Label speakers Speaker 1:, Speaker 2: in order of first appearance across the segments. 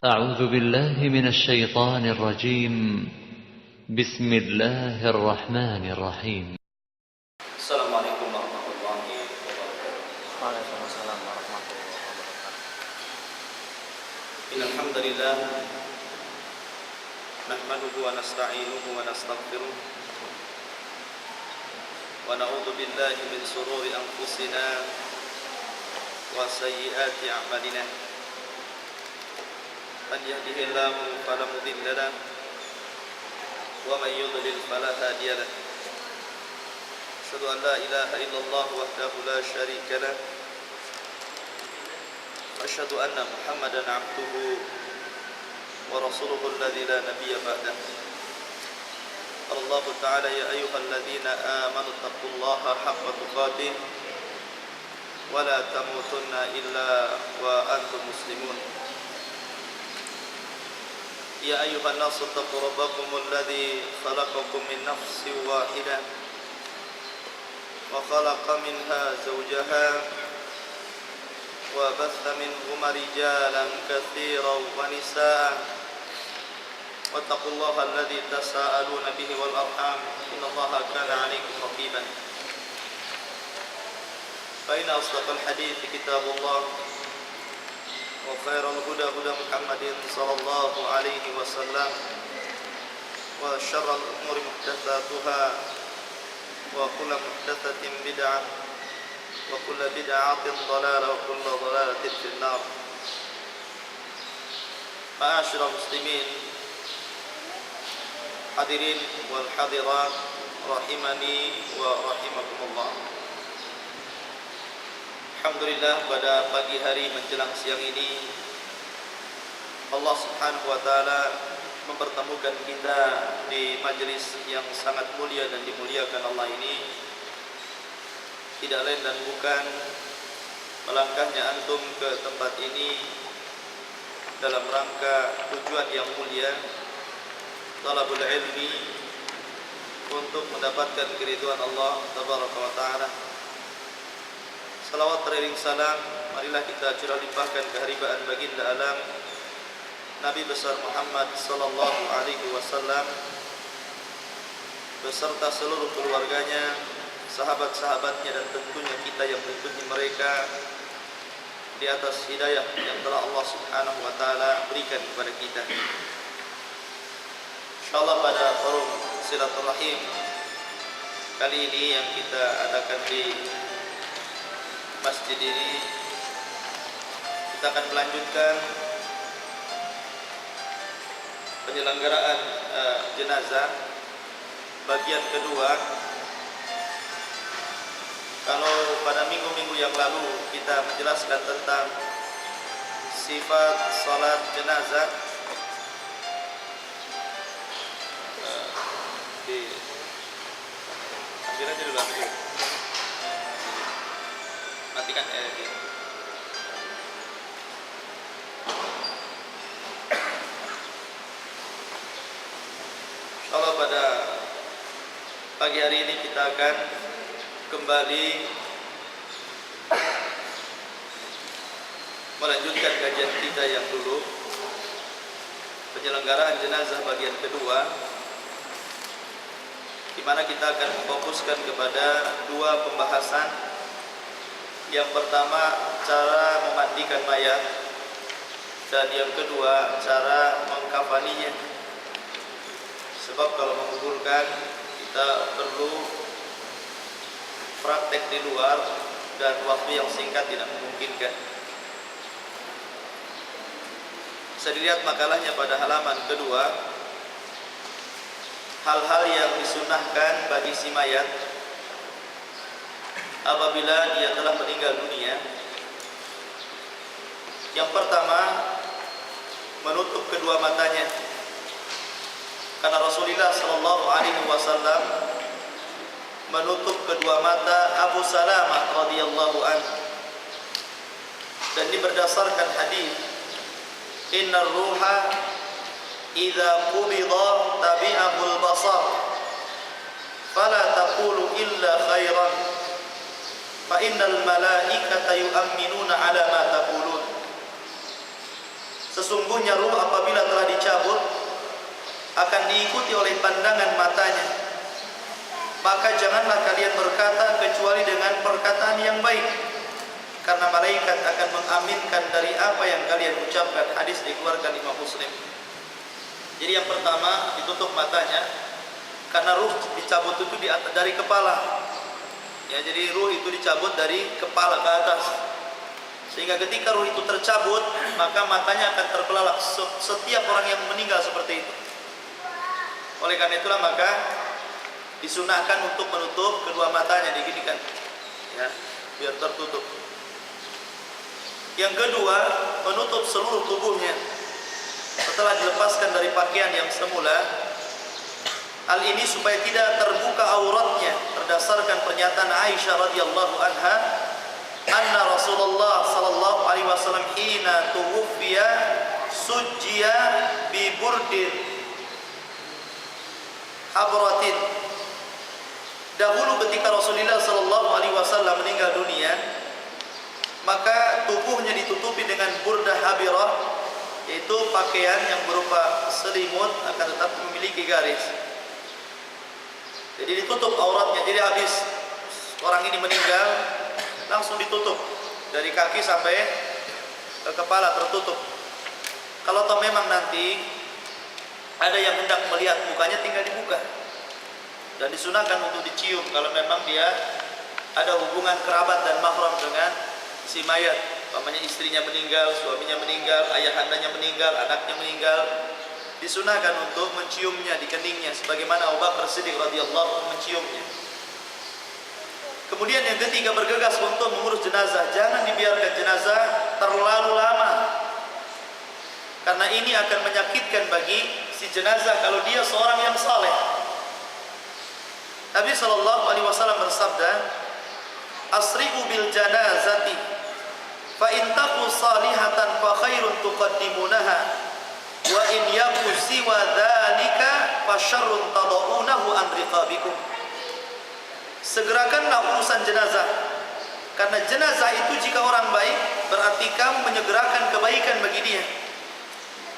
Speaker 1: أعوذ بالله من الشيطان الرجيم. بسم الله الرحمن الرحيم.
Speaker 2: السلام عليكم ورحمة الله وبركاته.
Speaker 3: وعليكم السلام ورحمة الله وبركاته.
Speaker 2: إن الحمد لله نحمده ونستعينه ونستغفره ونعوذ بالله من شرور أنفسنا وسيئات أعمالنا. من يهده الله فلا مضل له ومن يضلل فلا هادي له. أشهد أن لا إله إلا الله وحده لا شريك له وأشهد أن محمدا عبده ورسوله الذي لا نبي بعده. قال الله تعالى: يا أيها الذين آمنوا اتقوا الله حق تقاته ولا تموتن إلا وأنتم مسلمون. يا أيها الناس اتقوا ربكم الذي خلقكم من نفس واحدة وخلق منها زوجها وبث منهما رجالا كثيرا ونساء واتقوا الله الذي تساءلون به والأرحام إن الله كان عليكم رقيبا. فإن أصدق الحديث كتاب الله وخير الهدى هدى محمد صلى الله عليه وسلم وشر الأمور محدثاتها وكل محدثة بدعة وكل بدعة ضلالة وكل ضلالة في النار. معاشر المسلمين hadirin wal hadirat rahimani wa rahimakumullah. Alhamdulillah, pada pagi hari menjelang siang ini Allah Subhanahu wa taala mempertemukan kita di majelis yang sangat mulia dan dimuliakan Allah ini. Tidak lain dan bukan melangkahnya antum ke tempat ini dalam rangka tujuan yang mulia, talabul ilmi, untuk mendapatkan keridhaan Allah tabaraka wa taala. Salawat beriring salam marilah kita curah limpahkan keharibaan baginda alam Nabi besar Muhammad sallallahu alaihi wasallam beserta seluruh keluarganya, sahabat-sahabatnya, dan tentunya kita yang mengikuti mereka di atas hidayah yang telah Allah Subhanahu wa taala berikan kepada kita. Insyaallah pada forum silaturahim kali ini yang kita adakan di masjid ini, kita akan melanjutkan penyelenggaraan jenazah bagian kedua. Kalau pada minggu-minggu yang lalu kita menjelaskan tentang sifat salat jenazah, ambil aja dulu, matikan gitu. Insyaallah pada pagi hari ini kita akan kembali melanjutkan kajian kita yang dulu, penyelenggaraan jenazah bagian kedua, di mana kita akan memfokuskan kepada dua pembahasan. Yang pertama, cara memandikan mayat, dan yang kedua, cara mengkafaninya. Sebab kalau menguburkan kita perlu praktek di luar dan waktu yang singkat tidak memungkinkan. Bisa dilihat makalahnya pada halaman kedua, hal-hal yang disunahkan bagi si mayat apabila dia telah meninggal dunia. Yang pertama, menutup kedua matanya, karena Rasulullah sallallahu alaihi wasallam menutup kedua mata Abu Salamah radhiyallahu anhu, dan ini berdasarkan hadis, innar ruha idza qubida tabi'ahul basar fala taqulu illa khairan fa innal malaikata yu'minuna ala ma taqulun. Sesungguhnya ruh apabila telah dicabut akan diikuti oleh pandangan matanya. Maka janganlah kalian berkata kecuali dengan perkataan yang baik, karena malaikat akan mengaminkan dari apa yang kalian ucapkan. Hadis dikeluarkan Imam Muslim. Jadi yang pertama ditutup matanya, karena ruh dicabut itu dari kepala. Ya, jadi ruh itu dicabut dari kepala ke atas. Sehingga ketika ruh itu tercabut, maka matanya akan terbelalak. Setiap orang yang meninggal seperti itu. Oleh karena itulah maka disunahkan untuk menutup kedua matanya, diginikan, ya, biar tertutup. Yang kedua, menutup seluruh tubuhnya setelah dilepaskan dari pakaian yang semula. Hal ini supaya tidak terbuka auratnya, berdasarkan pernyataan Aisyah radhiyallahu anha, anna Rasulullah sallallahu alaihi wasallam hina tuwfiya sujjiya bi burdin habratin. Dahulu ketika Rasulullah sallallahu alaihi wasallam meninggal dunia, maka tubuhnya ditutupi dengan burdah habirah, yaitu pakaian yang berupa selimut akan tetapi memiliki garis. Jadi ditutup auratnya. Jadi habis orang ini meninggal, langsung ditutup dari kaki sampai ke kepala, tertutup. Kalau toh memang nanti ada yang hendak melihat mukanya, tinggal dibuka. Dan disunahkan untuk dicium kalau memang dia ada hubungan kerabat dan mahram dengan si mayat. Umpamanya istrinya meninggal, suaminya meninggal, ayahandanya meninggal, anaknya meninggal, disunahkan untuk menciumnya di keningnya, sebagaimana Abu Bakar Siddiq radhiyallahu anhu menciumnya. Kemudian yang ketiga, bergegas untuk mengurus jenazah. Jangan dibiarkan jenazah terlalu lama, karena ini akan menyakitkan bagi si jenazah kalau dia seorang yang saleh. Nabi sallallahu alaihi wasallam bersabda, "Asri'u bil janazati fa in taku salihatan fa khairun tuqaddimunaha wa in yaku siwa dzalika fa syarrun tadaunahu an riqabikum." Segerakanlah urusan jenazah, karena jenazah itu jika orang baik berarti kamu menyegerakan kebaikan bagi dia.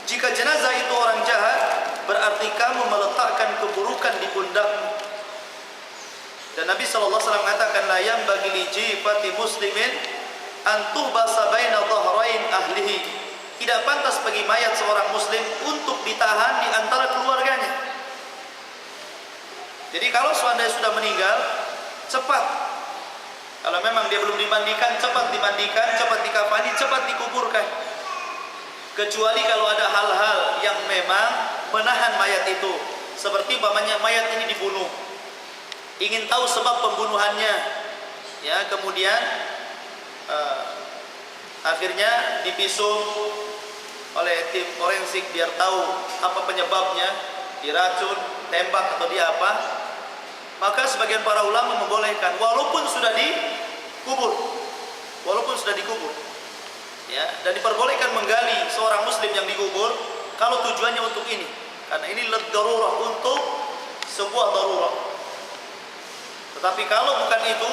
Speaker 2: Jika jenazah itu orang jahat berarti kamu meletakkan keburukan di pundakmu. Dan Nabi sallallahu alaihi wasallam mengatakan, la yanbaghi li jifati muslimin an tuhbasa baina dhahrain ahlihi. Tidak pantas bagi mayat seorang muslim untuk ditahan di antara keluarganya. Jadi kalau seandainya sudah meninggal, cepat. Kalau memang dia belum dimandikan, cepat dimandikan, cepat dikafani, cepat dikuburkan. Kecuali kalau ada hal-hal yang memang menahan mayat itu, seperti umpamanya mayat ini dibunuh, ingin tahu sebab pembunuhannya, ya, kemudian akhirnya divisum oleh tim forensik biar tahu apa penyebabnya, diracun, tembak atau dia apa, maka sebagian para ulama membolehkan walaupun sudah dikubur, ya, dan diperbolehkan menggali seorang muslim yang dikubur kalau tujuannya untuk ini, karena ini darurah, untuk sebuah darurah. Tetapi kalau bukan itu,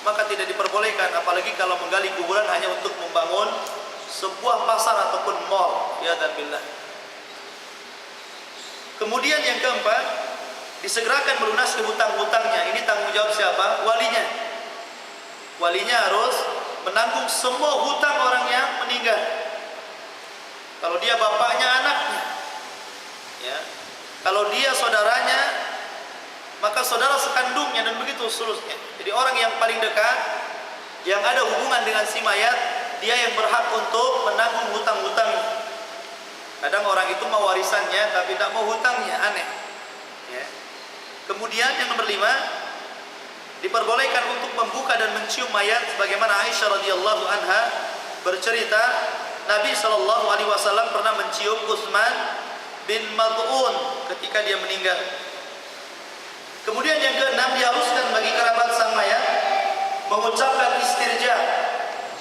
Speaker 2: maka tidak diperbolehkan, apalagi kalau menggali kuburan hanya untuk membangun sebuah pasar ataupun mall, ya dan billah. Kemudian yang keempat, disegerakan melunasi hutang-hutangnya. Ini tanggung jawab siapa? Walinya. Walinya harus menanggung semua hutang orang yang meninggal. Kalau dia bapaknya, anaknya, ya. Kalau dia saudaranya, maka saudara sekandungnya, dan begitu seterusnya. Jadi orang yang paling dekat, yang ada hubungan dengan si mayat, dia yang berhak untuk menanggung hutang-hutang. Kadang orang itu mau warisannya tapi tidak mau hutangnya, aneh, ya. Kemudian yang nomor 5, diperbolehkan untuk membuka dan mencium mayat, sebagaimana Aisyah radhiyallahu anha bercerita, Nabi sallallahu alaihi wasallam pernah mencium Utsman bin Mad'un ketika dia meninggal. Kemudian yang ke-6, diharuskan bagi kerabat sang mayat mengucapkan istirja,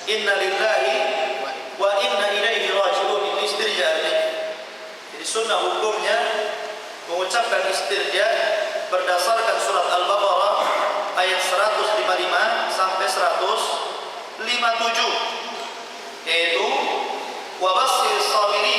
Speaker 2: inna lillahi wa inna ilaihi raji'un. Itu istirja artinya. Jadi sunnah hukumnya mengucapkan istirja berdasarkan surat Al-Baqarah ayat 155 sampai 157, yaitu wa basyir sabirin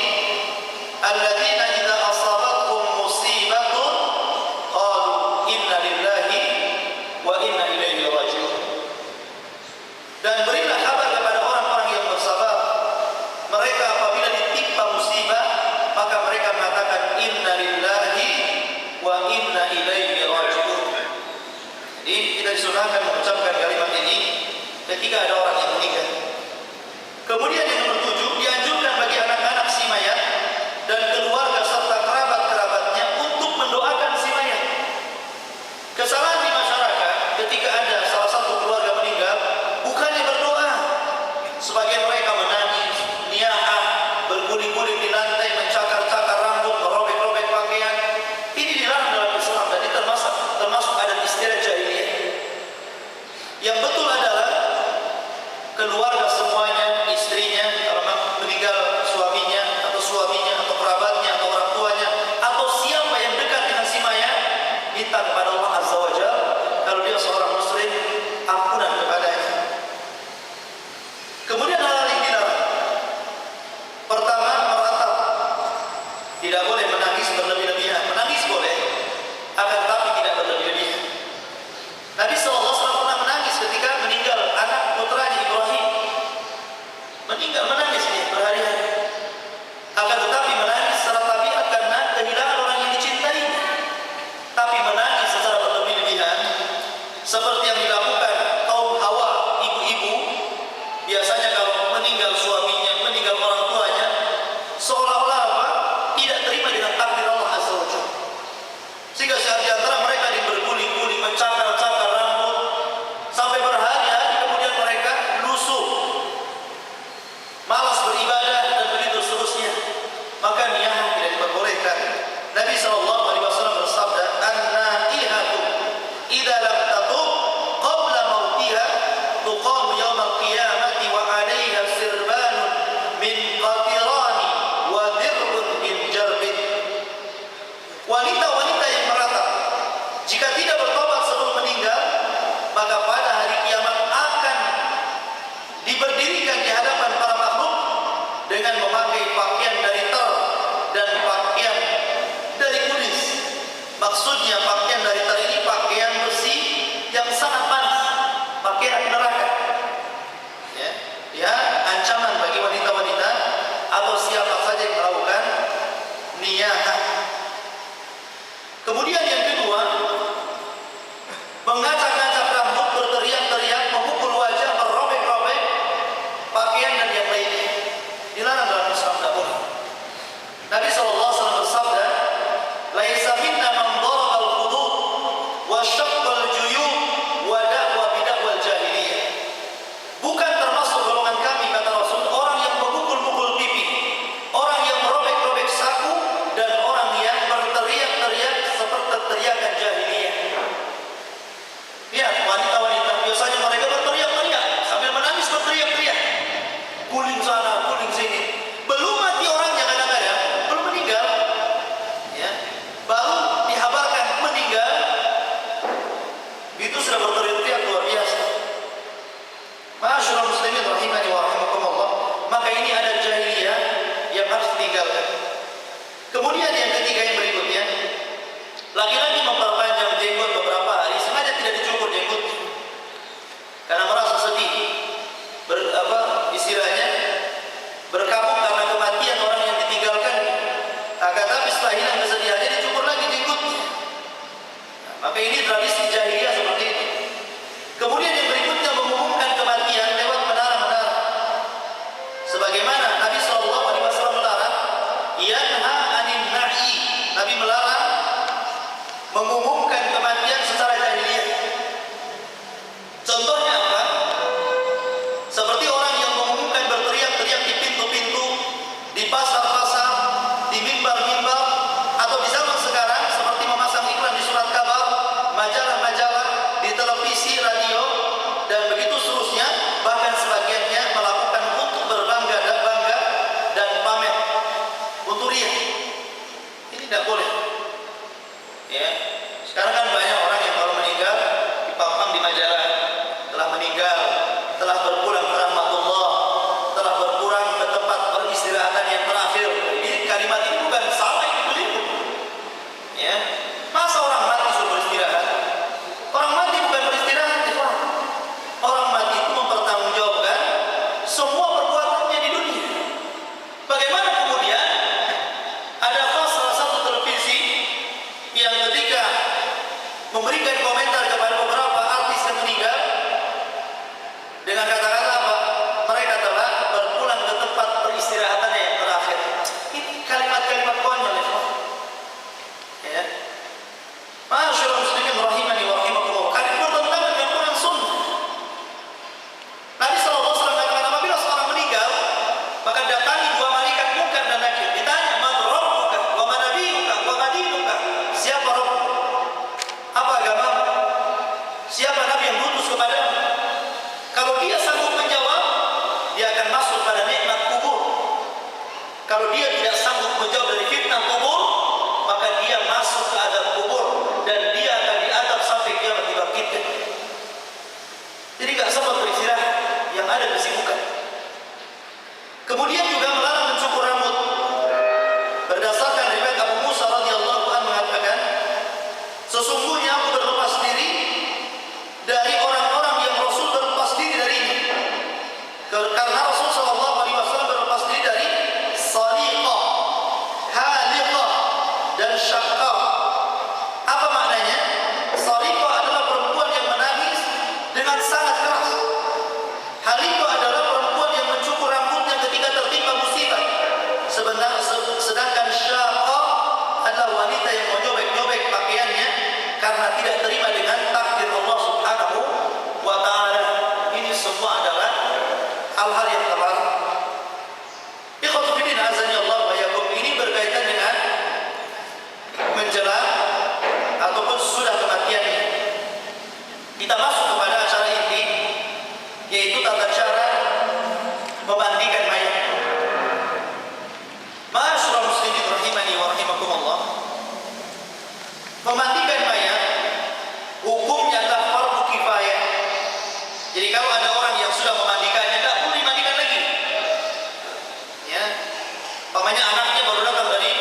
Speaker 2: disunahkan mengucapkan kalimat ini ketika ada orang yang meninggal. Kemudian yang nomor 7, dianjurkan bagi anak-anak si mayat dan keluarga serta kerabat-kerabatnya untuk mendoakan si mayat. Kesalahan di masyarakat ketika ada salah satu keluarga meninggal, bukannya berdoa, sebagian mereka menangis, niyahah, berguling-guling di lantai, mencakar-cakar rambut, merobek-robek pakaian. Ini dilarang dalam Islam dan ini termasuk adat istiadat jahiliyah. Yang betul adalah keluarga semuanya, istrinya, kalau meninggal suaminya atau kerabatnya atau orang tuanya atau siapa yang dekat dengan si mayat, minta kepada Allah Azza wa Jalla, kalau dia seorang muslim, ampunan kepadanya. Kemudian hal-hal yang dilarang. Pertama, meratap. Tidak boleh menangis berlebih-lebihan. Menangis boleh, akan tetapi tidak berlebih-lebihan. Nabi SAW pernah menangis ketika meninggal anak putranya Ibrahim. Menangis dia berhari-hari. Akan tetapi menangis secara tabiat karena kehilangan orang yang dicintainya. Tapi menangis secara berlebih-lebihan seperti yang dilakukan kaum Hawa, ibu-ibu, biasanya kalau meninggal suaminya, meninggal orang tuanya, seolah-olah apa? Tidak terima dengan takdir Allah Azza wa Jalla. Sehingga di antara mereka berguling-guling, mencakar-cakar rambut sampai berhari-hari, kemudian mereka lusuh, malas beribadah dan begitu seterusnya. Maka niyah tidak diperbolehkan. Nabi SAW bersabda, "An-naihatu idza lam tatub qabla mautiha tuqam yaum al-qiyamati wa 'alayha sirbanun min qatirani wa dir'un min jarbin." Wanita-wanita yang meratap, jika tidak bertobat sebelum meninggal, maka pada hari kiamat akan diberdirikan di hadapan para makhluk dengan memakai pakaian dari ter dan pakaian dari kunis. Maksudnya pakaian dari ter ini pakaian besi yang sangat panas, pakaian neraka. Ya, ancaman bagi wanita-wanita atau siapa saja yang melakukan niyahah. Kemudian yang kedua, mengacak-acak rambut, berteriak-teriak, memukul wajah, merobek-robek pakaian dan yang lainnya. Dilarang dalam Islam, tidak boleh. Nabi SAW bersabda, "Laisa minna man daraba al-khudud wa syaqqa al-juyub wa da'wa bid'wal jahiliyah." Bukan termasuk golongan kami, kata Rasul, orang yang memukul-mukul pipi, orang yang merobek-robek saku, dan orang yang berteriak-teriak seperti teriakan jahiliyah. Lihat wanita-wanita, biasanya mereka berteriak-teriak sambil menangis, berteriak-teriak, guling sana, guling sini. Belum mati orangnya, kadang-kadang belum meninggal, ya, baru dihabarkan meninggal, itu sudah berteriak-teriak luar biasa. Ma'asyiral muslimin rahimani wa rahimakumullah. Maka ini ada jahiliyah yang harus ditinggalkan. Kemudian yang ketiga yang berikutnya, laki-laki memperpanjang jenggot beberapa hari, sengaja tidak dicukur jenggotnya karena merasa sedih, istilahnya berkabung karena kematian orang yang ditinggalkan. Akan tapi setelah hilang kesedihannya, dicukur lagi jenggotnya. Maka ini tradisi jahiliyah seperti itu. Kemudian yang berikutnya, mengumumkan kematian lewat menara-menara. Sebagaimana Nabi SAW melarang, yanha anin na'i, Nabi melarang mengumumkan kematian secara jahiliyah. Contohnya apa? Seperti orang yang mengumumkan, berteriak-teriak di pintu-pintu, di pasar-pasar, di mimbar-mimbar, atau di zaman sekarang seperti memasang iklan di surat kabar, majalah-majalah, di televisi, radio, dan begitu seterusnya. Bahkan sebagiannya melakukan untuk berbangga dan pamer, untuk riya. Ini tidak boleh. Ya, sekarang kan banyak orang yang kalau meninggal dipampang di majalah, telah meninggal, telah berpulang ke rahmatullah, telah berpulang ke tempat peristirahatan yang terakhir. Ini kalimat ini bukan salah, itu beliau. Ya, masa orang mati suruh beristirahat? Orang mati bukan beristirahat, orang mati itu mempertanggungjawabkan semua perbuatannya di dunia. Bagaimana kemudian ada salah satu televisi memandikan mayat hukumnya adalah fardu kifayah. Jadi kalau ada orang yang sudah memandikannya, tidak perlu dimandikan lagi. Ya, umpamanya anaknya baru datang dari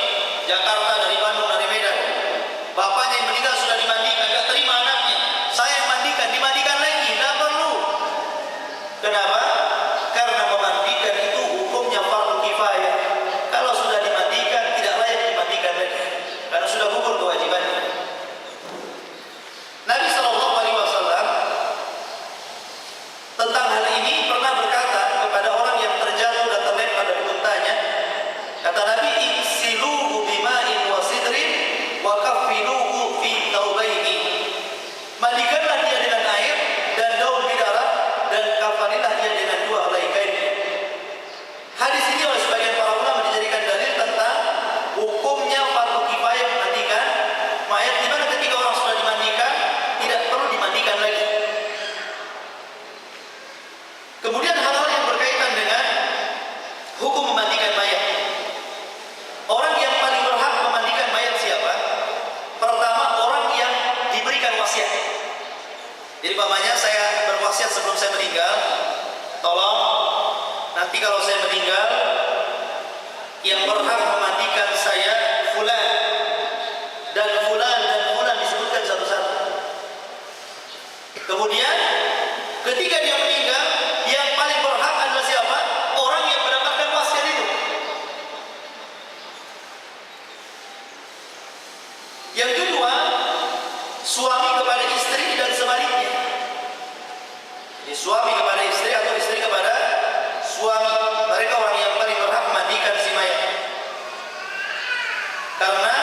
Speaker 2: Jakarta, dari Bandung, dari Medan, bapaknya yang meninggal sudah dimandikan, tidak terima anaknya, saya yang mandikan, dimandikan lagi, tidak perlu. Kenapa? Karena memandikan itu hukumnya fardu kifayah. Kalau sudah dimandikan, tidak layak dimandikan lagi, karena sudah gugur kewajibannya. Nabi Shallallahu Alaihi Wasallam tentang hal ini pernah berkata kepada orang yang terjatuh dan terlempar dari untanya, kata Nabi, "Iksiluhu bima'in wa sidrin wa kaffinuhu fi thawbayni." Mandikanlah dia dengan air dan daun bidara, dan kafanilah dia dengan dua helai kain. Hadis ini oleh sebagian para ulama dijadikan dalil tentang hukumnya fardu kifayah memandikan mayat, di mana ketika orang sudah dimandikan tidak perlu dimandikan lagi. Kemudian hal-hal yang berkaitan dengan hukum memandikan mayat. Orang yang paling berhak memandikan mayat siapa? Pertama, orang yang diberikan wasiat. Jadi umpamanya saya berwasiat sebelum saya meninggal, tolong nanti kalau saya meninggal yang berhak memandikan saya fulan dan fulan dan fulan, disebutkan satu-satu. Kemudian ketika dia meninggal, yang paling berhak adalah siapa? Orang yang mendapatkan wasiat itu. Yang kedua, suami kepada istri dan sebaliknya. Jadi suami kepada istri atau istri kepada suami, mereka orang yang paling berhak memandikan si mayat. Karena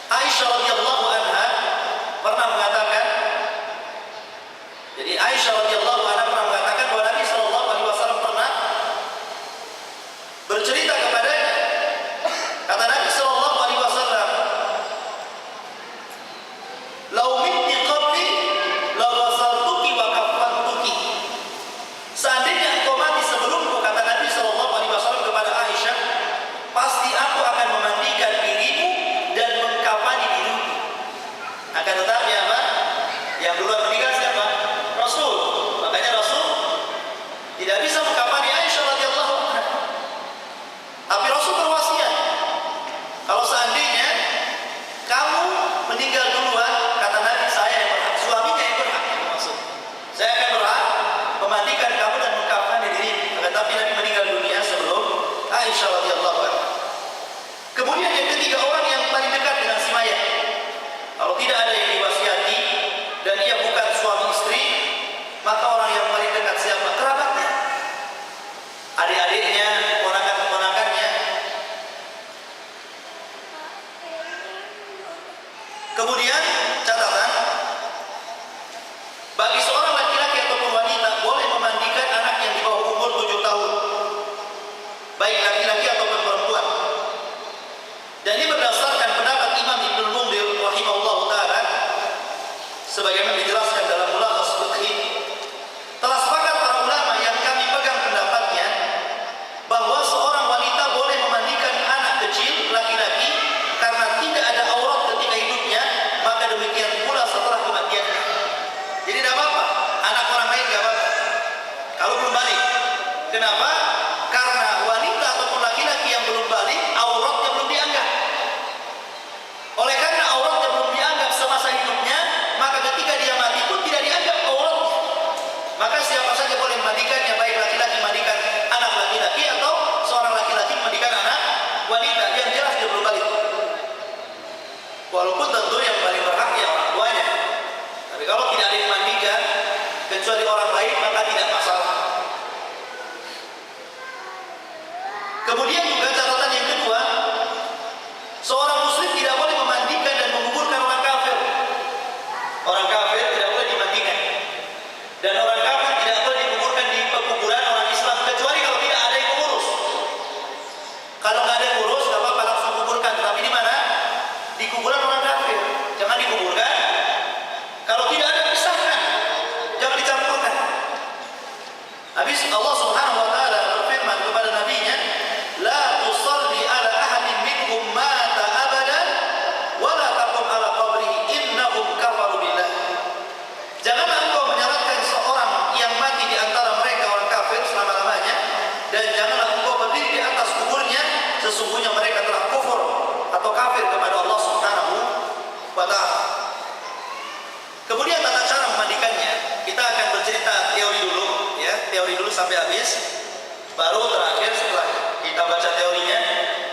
Speaker 2: Aisyah radhiyallahu anha pernah mengatakan, jadi Aisyah radhiyallahu anha pernah mengatakan bahwa Nabi sallallahu alaihi wasallam pernah bercerita kepadanya. Kata Nabi sallallahu alaihi wasallam, "Lau mitti qabli la ghasaltuki wa kaffantuki." Seandainya engkau mati sebelumku, kata Nabi sallallahu alaihi wasallam kepada Aisyah, pasti aku akan memandikan dirimu dan mengkafani dirimu. Akan tetapi apa? Yang duluan meninggal siapa? Rasul. Makanya Rasul tidak bisa mengkafani Aisyah radhiyallahu anha. Tapi Rasul berwasiat, kalau seandainya kamu meninggal duluan, kata Nabi, saya yang berhak, suaminya yang berhak, maksud saya akan berhak memandikan kamu dan mengkafani dirimu. Tetapi Nabi meninggal dunia sebelum Aisyah radhiyallahu anha. Kemudian yang ketiga, orang yang paling dekat dengan si mayat. Kalau tidak ada yang diwasiati dan ia bukan suami istri, maka orang yang paling dekat siapa? Kerabatnya, adik-adiknya, ponakan-ponakannya. Kemudian catatan, bagi seorang laki-laki ataupun wanita boleh memandikan anak yang di bawah umur 7 tahun, baik laki-laki ataupun perempuan. Dan ini berdasarkan pendapat Imam Ibnul Munzir rahimahullahu taala, sebagaimana dijelaskan dalam Mulakhas Fiqh. Telah sepakat para ulama yang kami pegang pendapatnya bahwa seorang wanita boleh memandikan anak kecil laki-laki karena tidak ada aurat ketika hidupnya, maka demikian pula setelah kematiannya. Jadi tidak apa-apa, anak orang lain tidak apa-apa kalau belum balik. Kenapa? Karena wanita ataupun laki-laki yang belum balik, auratnya belum dianggap. Oleh karena auratnya belum dianggap semasa hidupnya, maka ketika dia mati pun tidak dianggap auratnya. Maka siapa saja boleh memandikannya, baik laki-laki mandikan anak laki-laki atau seorang laki-laki mandikan anak wanita, yang jelas dia belum balik. Walaupun tentu yang paling berhak ya orang tuanya. Tapi kalau tidak ada yang dimandikan kecuali orang lain, maka tidak masalah. Kemudian juga catatan yang kedua, seorang muslim tidak boleh memandikan dan menguburkan orang kafir. Orang kafir tidak boleh dimandikan, dan orang kafir tidak boleh dikuburkan di pekuburan orang Islam, kecuali kalau tidak ada yang mengurus. Kalau nggak ada yang ngurus, nggak apa-apa, langsung kuburkan. Tapi di mana? Di kuburan orang kafir. Jangan dikuburkan. Kalau tidak ada, pisahkan, jangan dicampurkan. sesungguhnya mereka telah kufur atau kafir kepada Allah Subhanahu wa taala. Kemudian tata cara memandikannya, kita akan bercerita teori dulu ya, teori dulu sampai habis. Baru terakhir setelah kita baca teorinya,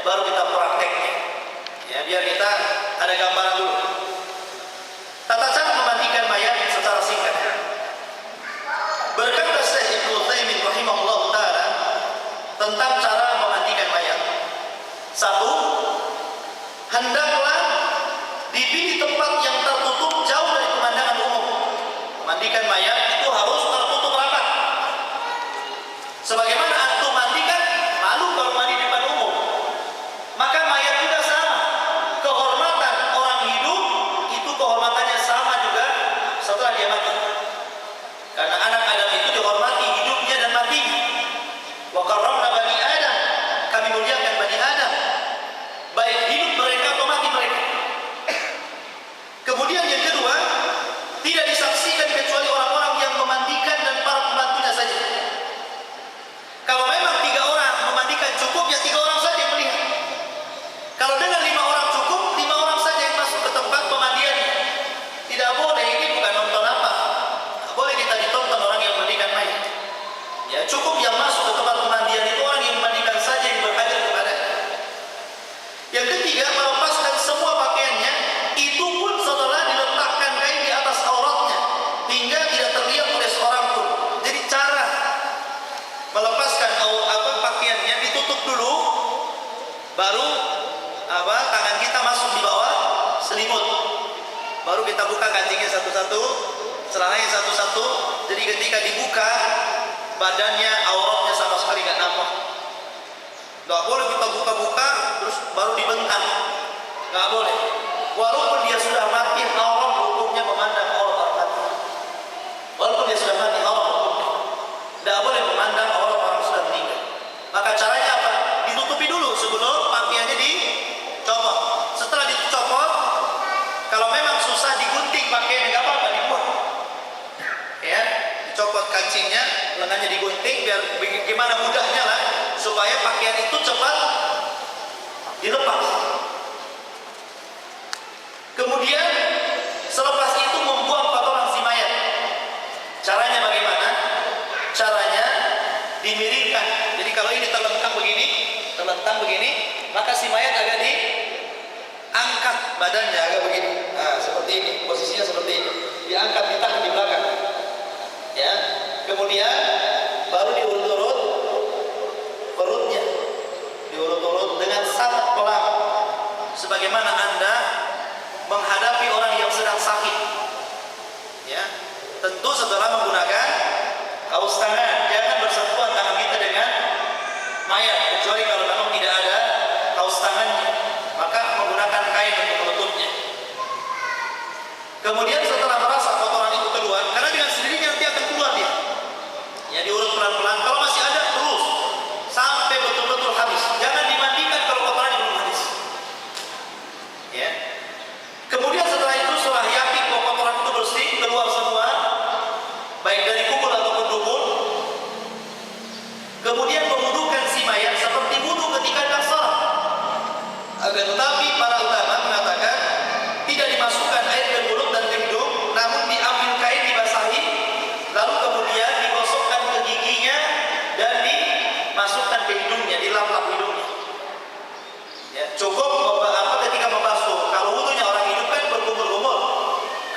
Speaker 2: baru kita prakteknya. Ya, biar kita ada gambaran dulu. Tata cara memandikan mayat secara singkat. Berkata Syekh Ibnu Utsaimin rahimahullah taala tentang cara memandikan mayat. Satu, hendaklah dipilih tempat yang tertutup jauh dari pemandangan umum. Memandikan mayat itu harus tertutup rapat. Sebagaimana antum mandikan, malu kalau mandi di depan umum. Maka mayat juga sama. Kehormatan orang hidup itu kehormatannya sama juga setelah dia mati. Karena anak Adam itu dihormati hidupnya dan matinya. Wa karramna bani Adam, kami muliakan bani Adam, baik hidup mereka atau mati mereka. Kemudian yang kedua, tidak disaksikan kecuali orang-orang yang memandikan dan para pembantunya saja. Kalau memang 3 orang memandikan cukup, ya 3 orang saja yang melihat. Kalau dengan 5 orang cukup, 5 orang saja yang masuk ke tempat pemandiannya. Tidak boleh, ini bukan nonton apa. Tidak boleh kita ditonton orang yang memandikan mayat. Ya cukup yang masuk ke tempat pemandian itu orang yang memandikan saja yang berhajat kepadanya. Yang ketiga, melepaskan semua pakaiannya, itu pun setelah diletakkan kain di atas auratnya hingga tidak terlihat oleh seorang pun. Jadi cara melepaskan pakaiannya ditutup dulu, baru tangan kita masuk di bawah selimut, baru kita buka kancingnya satu-satu, celananya satu-satu. Jadi ketika dibuka, badannya, auratnya sama sekali nggak nampak. Nggak boleh kita buka-buka terus baru dibentang, nggak boleh. Walaupun dia sudah mati, haram hukumnya memandang aurat orang mati. Walaupun dia sudah mati, haram hukumnya. Nggak boleh memandang aurat orang sudah meninggal. Maka caranya apa? Ditutupi dulu sebelum pakaiannya dicopot. Setelah dicopot, kalau memang susah digunting pakaiannya, nggak apa-apa, dibuang. Ya, dicopot kancingnya, lengannya digunting, biar gimana mudahnya lah, supaya pakaian itu cepat dilepas. Kemudian selepas itu membuang kotoran si mayat. Caranya bagaimana? Caranya dimiringkan. Jadi kalau ini terlentang begini, maka si mayat agak diangkat badannya agak begini. Nah, seperti ini, posisinya seperti ini. Diangkat, ditahan di belakang. Ya. Kemudian baru diurut-urut perutnya. Diurut-urut dengan sangat pelan. Sebagaimana Anda menghadapi orang yang sedang sakit. Ya. Tentu setelah menggunakan kaos tangan, jangan bersentuhan tangan kita dengan mayat kecuali kalau memang tidak ada kaos tangannya, maka menggunakan kain untuk menutupnya. Kemudian setelah merasa kotoran itu keluar, karena dengan sendirinya nanti akan keluar dia. Ya, diurut pelan-pelan. Kalau masih ada, terus sampai betul-betul habis. Jangan dimandikan kalau kotorannya belum habis. Ya. Kemudian setelah itu, setelah yakin bahwa kotoran itu bersih, keluar semua, baik dari kubur ataupun dubur, kemudian memwudukan si mayat seperti wudu ketika hendak salat. Akan tetapi para ulama mengatakan tidak dimasukkan air ke mulut dan ke hidung, namun diambil kain dibasahi, lalu kemudian digosokkan ke giginya dan dimasukkan ke hidungnya, dilap-lap hidungnya. Ya, cukup ketika membasuh. Kalau wudunya orang hidup kan bergumul-gumul.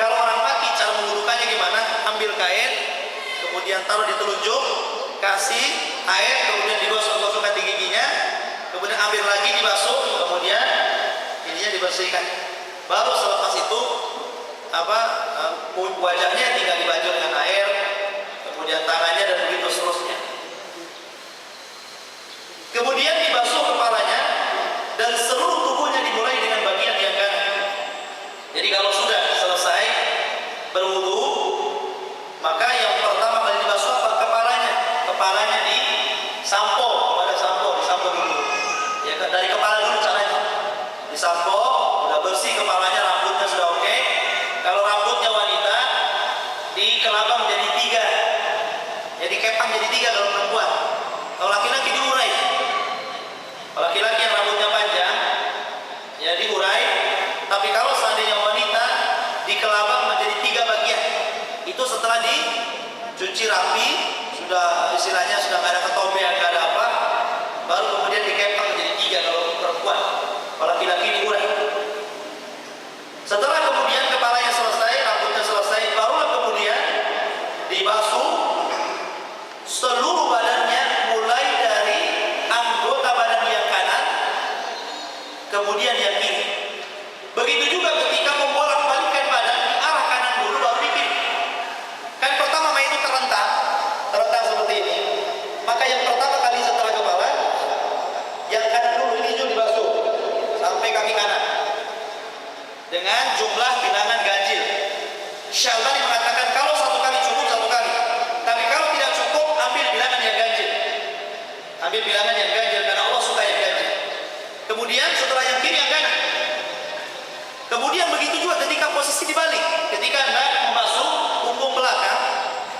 Speaker 2: Kalau orang mati, cara mewudukannya gimana? Ambil kain, kemudian taruh di telunjuk, kasih air, kemudian digosok-gosokkan di giginya, kemudian ambil lagi dibasuh, kemudian ininya dibersihkan. Baru selepas itu wajahnya tinggal dibasuh dengan air, kemudian tangannya dan begitu seterusnya. Kemudian dibasuh kepalanya dan seluruh tubuhnya dimulai dengan bagian yang kanan. Jadi kalau sudah selesai berwudu, maka yang pertama kali dibasuh apa? Kepalanya. Kepalanya disampo, kalau ada sampo, disampo dulu. Ya, dari kepala dulu caranya. Disampo, udah bersih kepalanya, rambutnya sudah oke. Kalau rambutnya wanita, dikelabang jadi 3. Jadi kepang jadi 3 kalau perempuan. Kalau laki-laki diurai. Kalau laki-laki yang rambut kemudian yang kiri. Begitu juga ketika membolak-balikkan badan, di arah kanan dulu baru di kiri. Kan pertama mayat itu terlentang seperti ini. Maka yang pertama kali setelah kepala, yang kanan dulu ini juga dibasuh sampai kaki kanan dengan jumlah bilangan ganjil. Syalbani mengatakan kalau satu kali cukup satu kali, tapi kalau tidak cukup ambil bilangan yang ganjil. Ambil bilangan yang ganjil karena Allah suka yang ganjil. Kemudian setelah yang kiri yang kanan. Kemudian begitu juga ketika posisi dibalik, ketika Anda membasuh punggung belakang,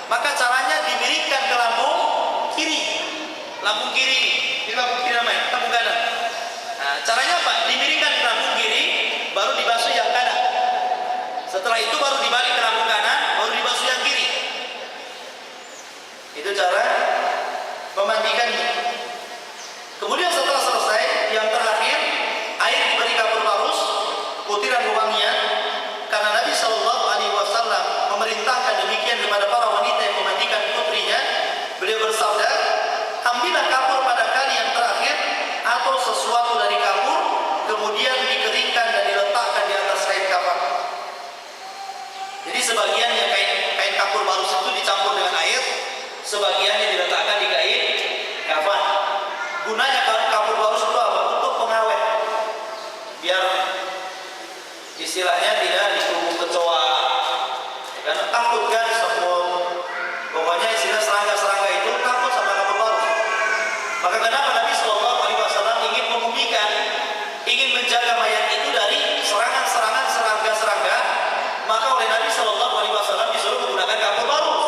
Speaker 2: maka caranya dimiringkan ke lambung kiri. Lambung kiri ini lambung kiri namanya, lambung kanan. Nah, caranya apa? Dimiringkan ke lambung kiri, baru dibasuh yang kanan. Setelah itu baru dibalik ke lambung kanan, baru dibasuh yang kiri. Itu cara memandikannya. Kemudian setelah selesai, yang terakhir air diberi kapur parus, butiran wewangian, karena Nabi Shallallahu Alaihi Wasallam memerintahkan demikian kepada para wanita yang memandikan putrinya. Beliau bersabda, ambillah kapur pada kali yang terakhir atau sesuatu dari kapur, kemudian dikeringkan dan diletakkan di atas kain kafan. Jadi sebagiannya kain kapur parus itu dicampur dengan air, sebagiannya diletakkan di kain kafan. Gunanya kapur parus itu apa? Untuk pengawet, biar istilahnya tidak dikerubung kecoa, karena takut kan semua, pokoknya istilah serangga-serangga itu takut sama kapur parus. Maka kenapa Nabi Shallallahu Alaihi Wasallam ingin mengumikan, ingin menjaga mayat itu dari serangan-serangan serangga-serangga, maka oleh Nabi Shallallahu Alaihi Wasallam disuruh menggunakan kapur parus.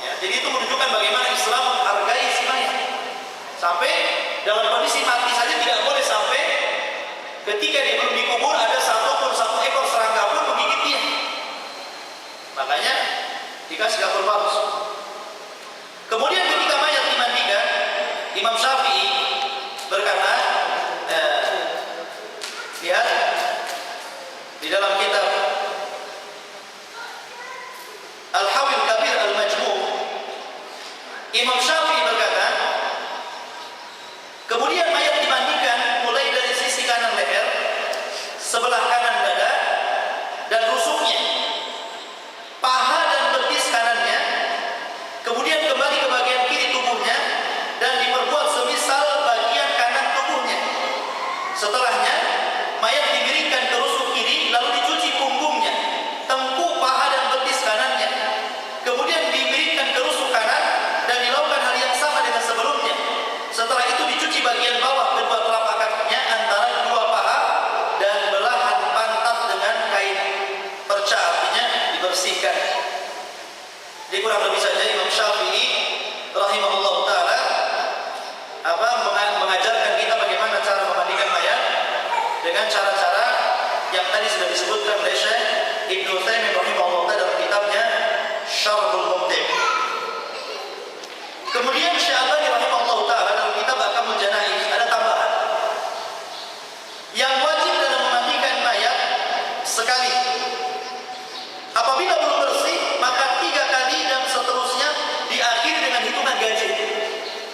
Speaker 2: Ya, jadi itu menunjukkan bagaimana Islam menghargai si mayat. Sampai dalam kondisi mati saja tidak boleh sampai ketika dia belum dikubur ada satu ekor serangga pun menggigit dia. Makanya dikasih kapur parus. Kemudian ketika mayat dimandikan, Imam Syafi'i berkata, lihat di dalam kitab Al-Hawil Kabir Al-Majmu', Imam Syafi'i berkata, kemudian mayat dimandikan mulai dari sisi kanan leher, sebelah kanan dada dan rusuknya, paha dan betis kanannya, kemudian kembali ke bagian kiri tubuhnya dan diperbuat semisal bagian kanan tubuhnya. Setelahnya mayat dimiringkan ke rusuk kiri, lalu dicuci punggungnya, tengkuk, paha dan betis kanannya, kemudian dimiringkan ke rusuk kanan dan dilakukan hal yang sama dengan sebelumnya. Setelah itu dicuci bagian bawah kedua telapak kakinya antara dua paha dan belahan pantat dengan kain perca, artinya dibersihkan. Jadi kurang lebih saja Imam Syafi'i rahimahullah ta'ala mengajarkan kita bagaimana cara memandikan mayat dengan cara-cara yang tadi sudah disebutkan oleh Syekh Ibnu Utsaimin rahimahullah ta'ala dalam kitabnya Syarhul Mumti'. Kemudian Syekh Albani rahimahullah ta'ala dalam kitab Ahkamul Janaiz ada tambahan. Yang wajib dalam memandikan mayat sekali. Apabila belum bersih, maka 3 kali dan seterusnya diakhiri dengan hitungan ganjil.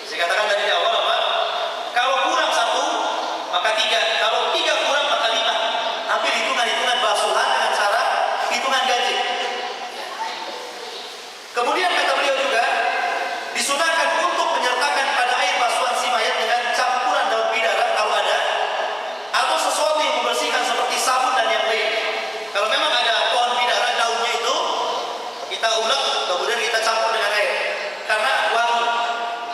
Speaker 2: Saya katakan tadi di awal apa? Kalau kurang 1, maka 3. Kalau 3 kurang, maka 5. Ambil hitungan-hitungan basuhan dengan cara hitungan ganjil. Kemudian kata beliau juga, disunahkan untuk menyertakan pada air basuhan si mayat dengan campuran daun bidara kalau ada, atau sesuatu yang membersihkan seperti sabun dan yang lain. Kalau memang ada pohon bidara, daunnya itu kita ulek, kemudian kita campur dengan air karena wangi.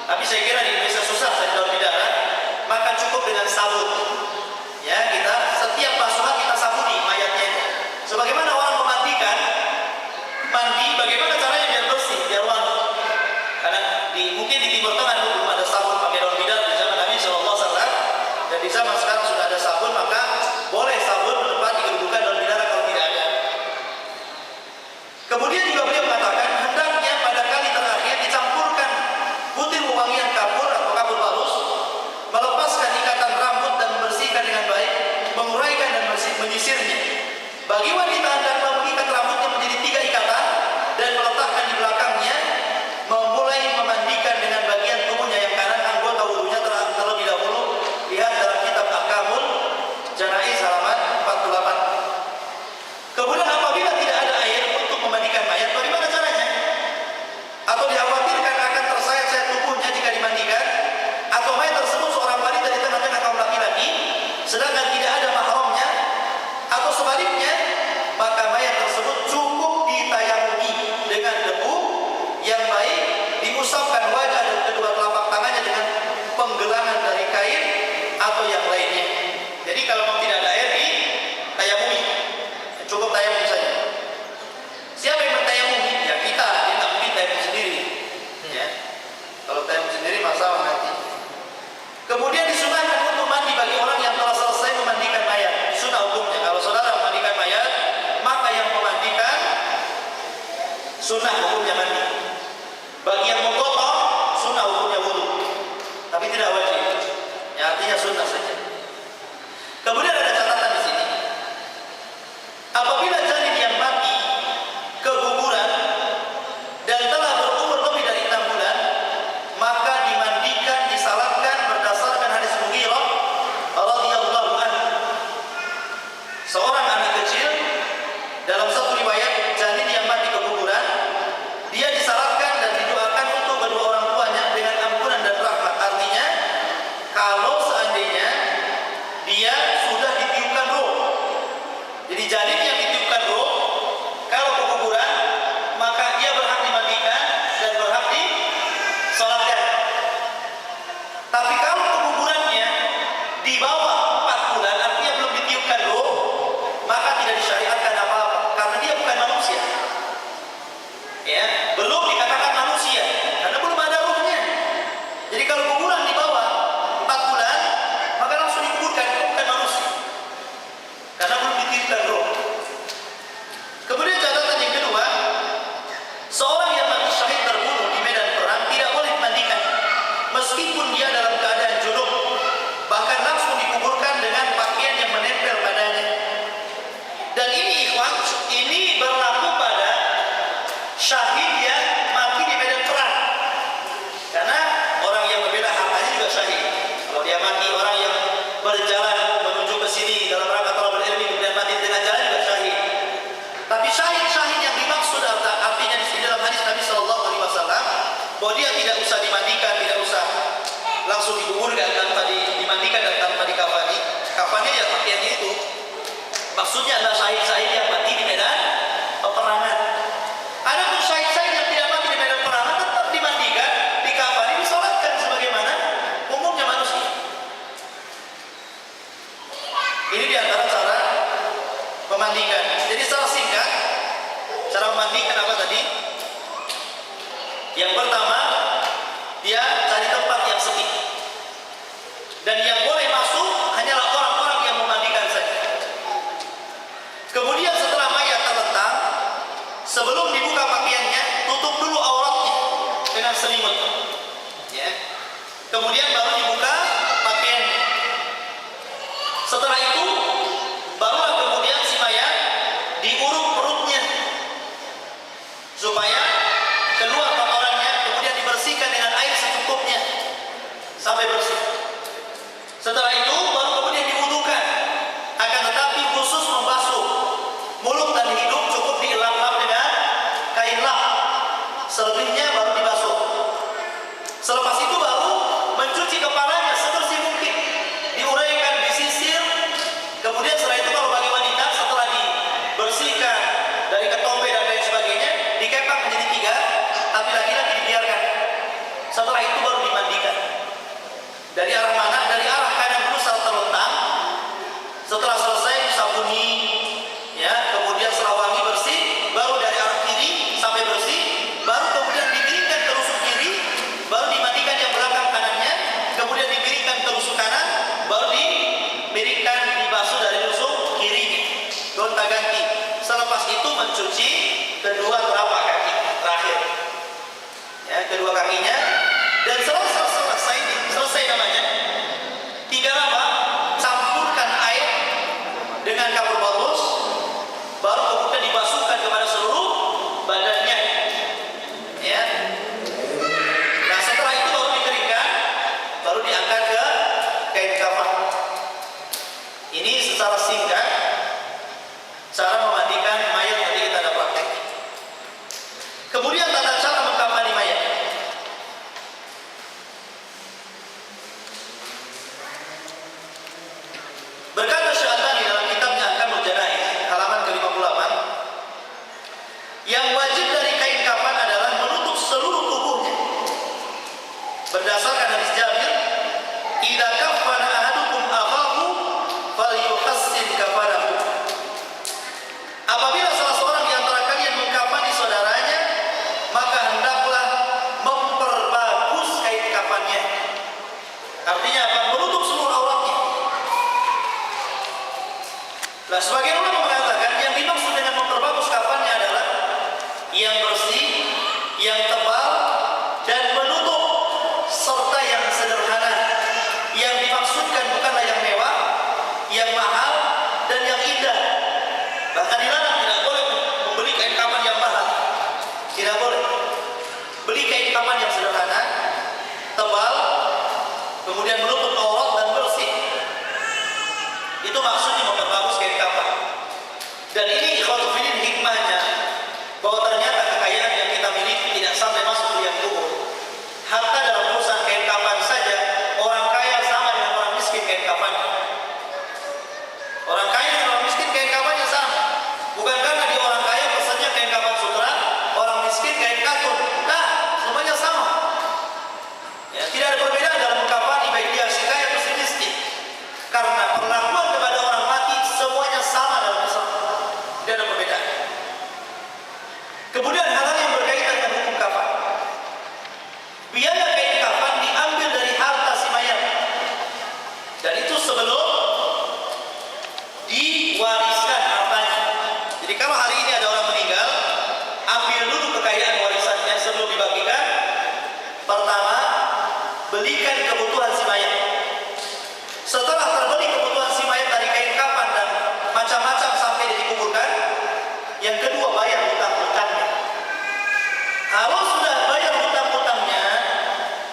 Speaker 2: Tapi saya kira di Indonesia susah cari daun bidara, maka cukup dengan sabun. Ya, kita setiap basuhan kita sabuni mayatnya. Sebagaimana orang memandikan, mandi bagaimana caranya biar bersih, biar wangi. Karena mungkin di Timur Tengah belum ada sabun pakai daun bidara di zaman Nabi SAW, dan di zaman sekarang sudah ada sabun, maka boleh sabun menempati kedudukan daun bidara kalau tidak ada. Kemudian juga beliau mengatakan hendaknya pada kali terakhir dicampurkan butir wewangian kapur atau kapur parus, melepaskan ikatan rambut dan Jadi kalau mau tidak ada air, di tayamumi, cukup tayamum saja. Siapa yang bertayamumi? Ya kita, dia tak mungkin tayamum sendiri. Ya, kalau tayamum sendiri masalah nanti. Kemudian disunahkan untuk mandi bagi orang yang telah selesai memandikan mayat. Sunnah hukumnya, kalau saudara memandikan mayat, maka yang memandikan sunnah hukumnya mandi. Bagi yang menggotong, sunnah hukumnya wudu, tapi tidak wajib. Ya, artinya sunnah saja. Kemudian ada catatan di sini. Apabila janin yang mati keguguran dan telah berumur lebih dari 6 bulan, maka dimandikan, disalatkan berdasarkan hadis Mughirah radhiyallahu anhu. Seorang anak kecil, dalam satu riwayat, janin yang mati keguguran, dia disalatkan dan didoakan untuk kedua orang tuanya dengan ampunan dan rahmat. Artinya, kalau seandainya dia sudah ditiupkan roh, jadi janin yang ditiupkan roh, kalau keguguran, maka dia berhak dimandikan dan berhak disalatkan. Tapi kalau kegugurannya di bawah 4 bulan, artinya belum ditiupkan roh, maka tidak disyariatkan apa-apa, karena dia bukan manusia. Ya, belum dikatakan manusia, karena belum ada rohnya. Jadi kalau kuburan di bawah 4 bulan, maka langsung dikuburkan, itu bukan manusia, karena belum ditiupkan roh. Kemudian catatan yang kedua, seorang yang mati syahid terbunuh di medan perang tidak boleh dimandikan, meskipun dia dalam keadaan junub, bahkan langsung dikuburkan dengan pakaian yang menempel padanya. Dan ini ikhwan, ini berlaku pada syahid yang mati di medan perang, karena orang yang membela hartanya juga syahid. Kalau dia mati, orang yang berjalan menuju ke sini dalam rangka thalabul ilmi kemudian mati di tengah jalan juga syahid. Tapi syahid yang dimaksud artinya di sini dalam hadis Nabi Shallallahu Alaihi Wasallam bahwa dia tidak usah dimandikan, tidak usah langsung dikuburkan tanpa dimandikan dan tanpa dikafani. Kafannya ya pakaiannya itu. Maksudnya adalah syahid-syahid yang mati di medan peperangan. Adapun syahid-syahid yang tidak mati di medan peperangan tetap dimandikan, dikafani, disolatkan sebagaimana umumnya manusia. Ini diantara cara memandikan. Jadi secara singkat, cara memandikan apa tadi? Yang pertama, dia cari tempat yang sepi, dan yang boleh masuk hanyalah orang-orang yang memandikan saja. Kemudian setelah mayat terlentang, sebelum dibuka pakaiannya, tutup dulu auratnya dengan selimut. Ya. Kemudian baru dibuka pakaiannya. Setelah itu, barulah kemudian si mayat diuruk perutnya supaya keluar kotorannya, kemudian dibersihkan dengan air secukupnya sampai bersih. Setelah itu baru kemudian diwudukan, akan tetapi khusus membasuh mulut dan hidung cukup dielap-elap dengan kain lap, selebihnya baru dibasuh. Selepas itu baru mencuci kepalanya sebersih mungkin, diuraikan, disisir. Kemudian setelah itu kalau bagi wanita, setelah dibersihkan dari ketombe dan lain sebagainya, dikepak menjadi 3, tapi laki-laki dibiarkan. Setelah itu baru dimandikan. Dari arah mana? Dari arah kanan dulu saat terlentang. Setelah selesai disabuni, ya, kemudian setelah wangi bersih, baru dari arah kiri sampai bersih, baru kemudian dimiringkan ke rusuk kiri, baru dimandikan yang belakang kanannya, kemudian dimiringkan ke rusuk kanan, baru dimiringkan, dibasuh dari rusuk kirinya, gonta-ganti. Selepas itu mencuci kedua telapak kaki terakhir, ya, kedua kakinya, dan selesai namanya 3 lama, campurkan air dengan kapur bagus, baru kemudian dibasuhkan kepada seluruh badannya, ya. Nah setelah itu baru dikeringkan, baru diangkat ke kain kafan. Ini secara singkat cara memandikan mayat tadi kita ada praktek. Kemudian tata cara mengkafani mayat. Berkata Syaikhani dalam kitabnya Ahkamul Janaiz halaman ke-58, yang wajib dari kain kafan adalah menutup seluruh tubuhnya. Berdasarkan hadis Jabir, "Idza kaffana ahadukum akhahu Nah, sebagian ulama mengatakan yang dimaksud dengan memperbagus kafannya adalah yang bersih, yang tebal, dan menutup, serta yang sederhana. Yang dimaksudkan bukanlah yang mewah, yang mahal, dan yang indah. Bahkan dilarang, tidak boleh membeli kain kafan yang mahal. Tidak boleh. Beli kain kafan yang sederhana, tebal, kemudian menutup aurat dan bersih. Itu maksudnya memperbagus kain kafan. Dan ini ikhwatul fillah hikmahnya, bahwa ternyata kekayaan yang kita miliki tidak sampai masuk liang kubur. Harta dalam urusan kain kafan saja, orang kaya sama dengan orang miskin kain kafan. Orang kaya dengan orang miskin kain kafannya sama. Bukan karena dia orang kaya pesannya kain kafan sutra, orang miskin kain katun. Nah, semuanya sama. Ya, tidak ada perbedaan dalam mengkafani baik dia si kaya atau si miskin. Karena perlakuan kepada orang mati semuanya sama dalam Islam. Tidak ada perbedaan. Kemudian hal yang berkaitan dengan hukum kafan. Biaya kain kafan diambil dari harta si mayat. Dan itu sebelum diwariskan hartanya. Jadi kalau hari ini ada orang meninggal, ambil dulu kekayaan warisannya sebelum dibagikan. Pertama, belikan kebutuhan si mayat. Setelah terbeli kebutuhan si mayat dari kain kafan dan macam-macam sampai dia dikuburkan, yang kedua bayar hutang-hutangnya. Kalau sudah bayar hutang-hutangnya,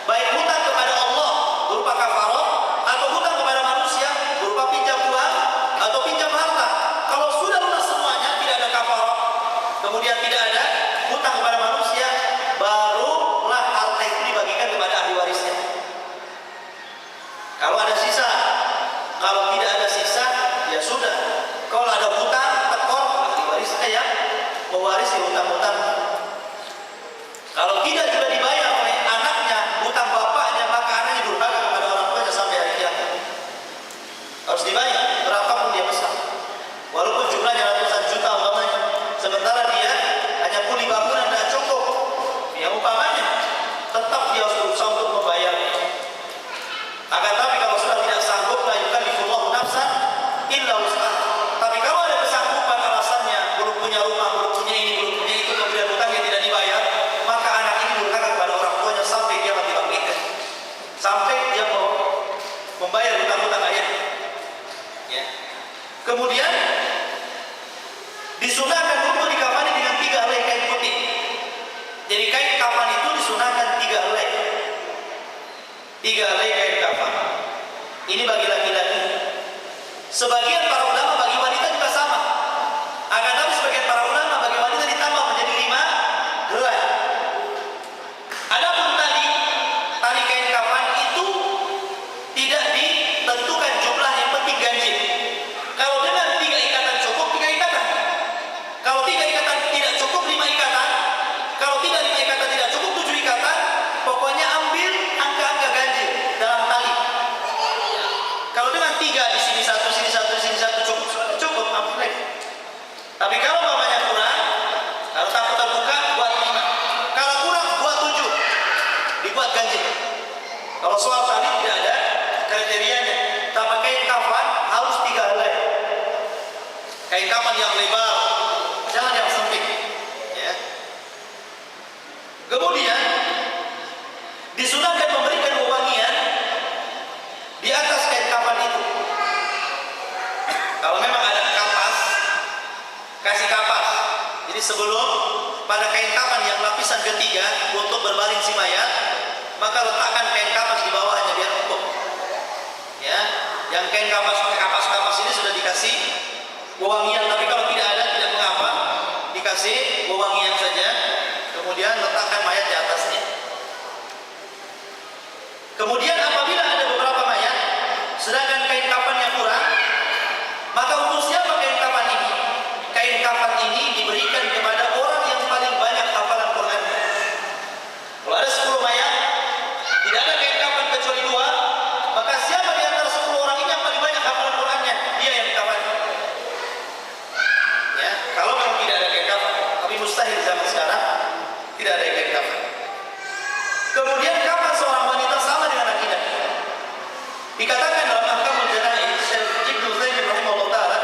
Speaker 2: baik hutang kepada Allah berupa kafarah atau hutang kepada manusia berupa pinjam uang atau pinjam harta. Kalau sudah lunas semuanya, tidak ada kafarah, kemudian tidak ada hutang kepada manusia, barulah harta itu dibagikan kepada ahli warisnya. Kalau ada sisa, kalau tidak ada sisa, ya sudah. Kalau ada hutang, tekor, ahli warisnya yang mewarisi hutang-hutang. Kalau tidak juga dibayar oleh anaknya, hutang bapaknya, maka anaknya durhaka kepada orang tuanya sampai hari kiamat. Harus dibayar, berapapun dia besar. Walaupun jumlahnya ratusan juta umpamanya, sementara dia hanya kuli bangunan dan cukup, ya umpamanya, tetap dia harus berusaha untuk membayar. Akan tapi kalau sudah tidak sanggup, la yukallifullahu nafsan illa wus'aha. Tapi kalau ada kesanggupan alasannya, belum punya rumah, belum punya ini, belum punya itu, kemudian hutangnya tidak dibayar, maka anak ini durhaka kepada orang tuanya sampai dia mati bangkitkan, sampai dia mau membayar hutang-hutang ayahnya. Ya. Kemudian disunahkan untuk dikafani dengan 3 helai kain putih. Jadi kain kafan itu disunahkan 3 helai. 3 helai kain kafan. Ini bagi laki-laki. Sebagian para ulama bagi wanita juga sama. Akan tapi sebagian para ulama bagi wanita ditambah menjadi 5 helai. Adapun tali kain kafan itu tidak ditentukan jumlah, yang penting ganjil. Kalau dengan 3 ikatan cukup, 3 ikatan. Kalau 3 ikatan tidak cukup, 5 ikatan. Kalau tidak 5 ikatan tidak cukup, 7 ikatan. Pokoknya ambil angka-angka ganjil dalam tali. Kalau dengan 3 di sini 1, sini 1, sini 1 cukup ambil lagi. Tapi kalau namanya kurang, kalau takut terbuka, buat 5. Kalau kurang, buat 7. Dibuat ganjil. Kalau soal tali tidak ada kriterianya. Tapi kain kafan harus 3 helai. Kain kafan yang lebar, jangan yang sempit. Ya. Kemudian disunahkan memberikan wewangian di atas kain kafan itu. Kalau memang ada kapas, kasih kapas. Jadi sebelum pada kain kafan yang lapisan ketiga untuk berbaring si mayat, maka letakkan kain kapas di bawahnya biar empuk. Ya, yang kain kapas ini sudah dikasih wewangian, tapi kalau tidak ada tidak mengapa, dikasih wewangian saja. Kemudian letakkan mayat di atasnya. Kemudian apabila ada beberapa mayat, sedangkan kain kafannya kurang, maka untuk siapa kain kafan ini? Kain kafan ini diberikan kepada orang yang paling banyak hafalan Quran. Kalau ada 10 mayat, tidak ada kain kafan kecuali 2, maka siapa di antara 10 orang ini yang paling banyak hafalan Qurannya? Dia yang dikafan. Ya, kalau memang tidak ada kain kafan, tapi mustahil zaman sekarang tidak ada kain kafan. Kemudian kafan seorang wanita sama dengan laki-laki. Dikatakan dalam Ahkamul Janaiz, Syekh Ibnu Utsaimin rahimahullah taala,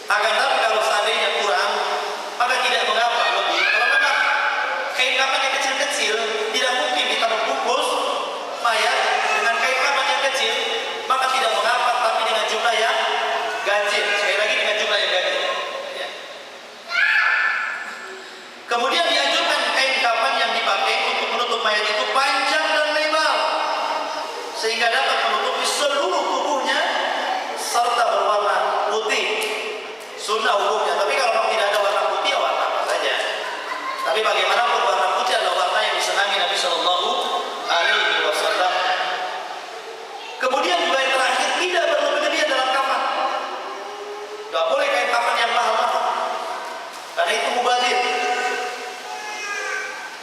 Speaker 2: Akan tapi kalau seandainya kurang, maka tidak mengapa lebih. Kalau memang kain kafan yang kecil-kecil, tidak mungkin kita membungkus mayat dengan kain kafan yang kecil, maka tidak mengapa, tapi dengan jumlah yang ganjil. Sekali lagi dengan jumlah yang ganjil. Ya. Kemudian dianjurkan kain kafan yang dipakai untuk menutup mayat itu panjang dan lebar, sehingga dapat menutupi seluruh tubuhnya serta berwarna putih. Sunnah hukumnya. Tapi kalau memang tidak ada warna putih, ya warna apa saja. Tapi bagaimanapun warna putih adalah warna yang disenangi Nabi Shallallahu Alaihi Wasallam. Kemudian juga yang terakhir, tidak berlebihan dalam kafan. Tidak boleh kain kafan yang mahal-mahal, karena itu mubazir.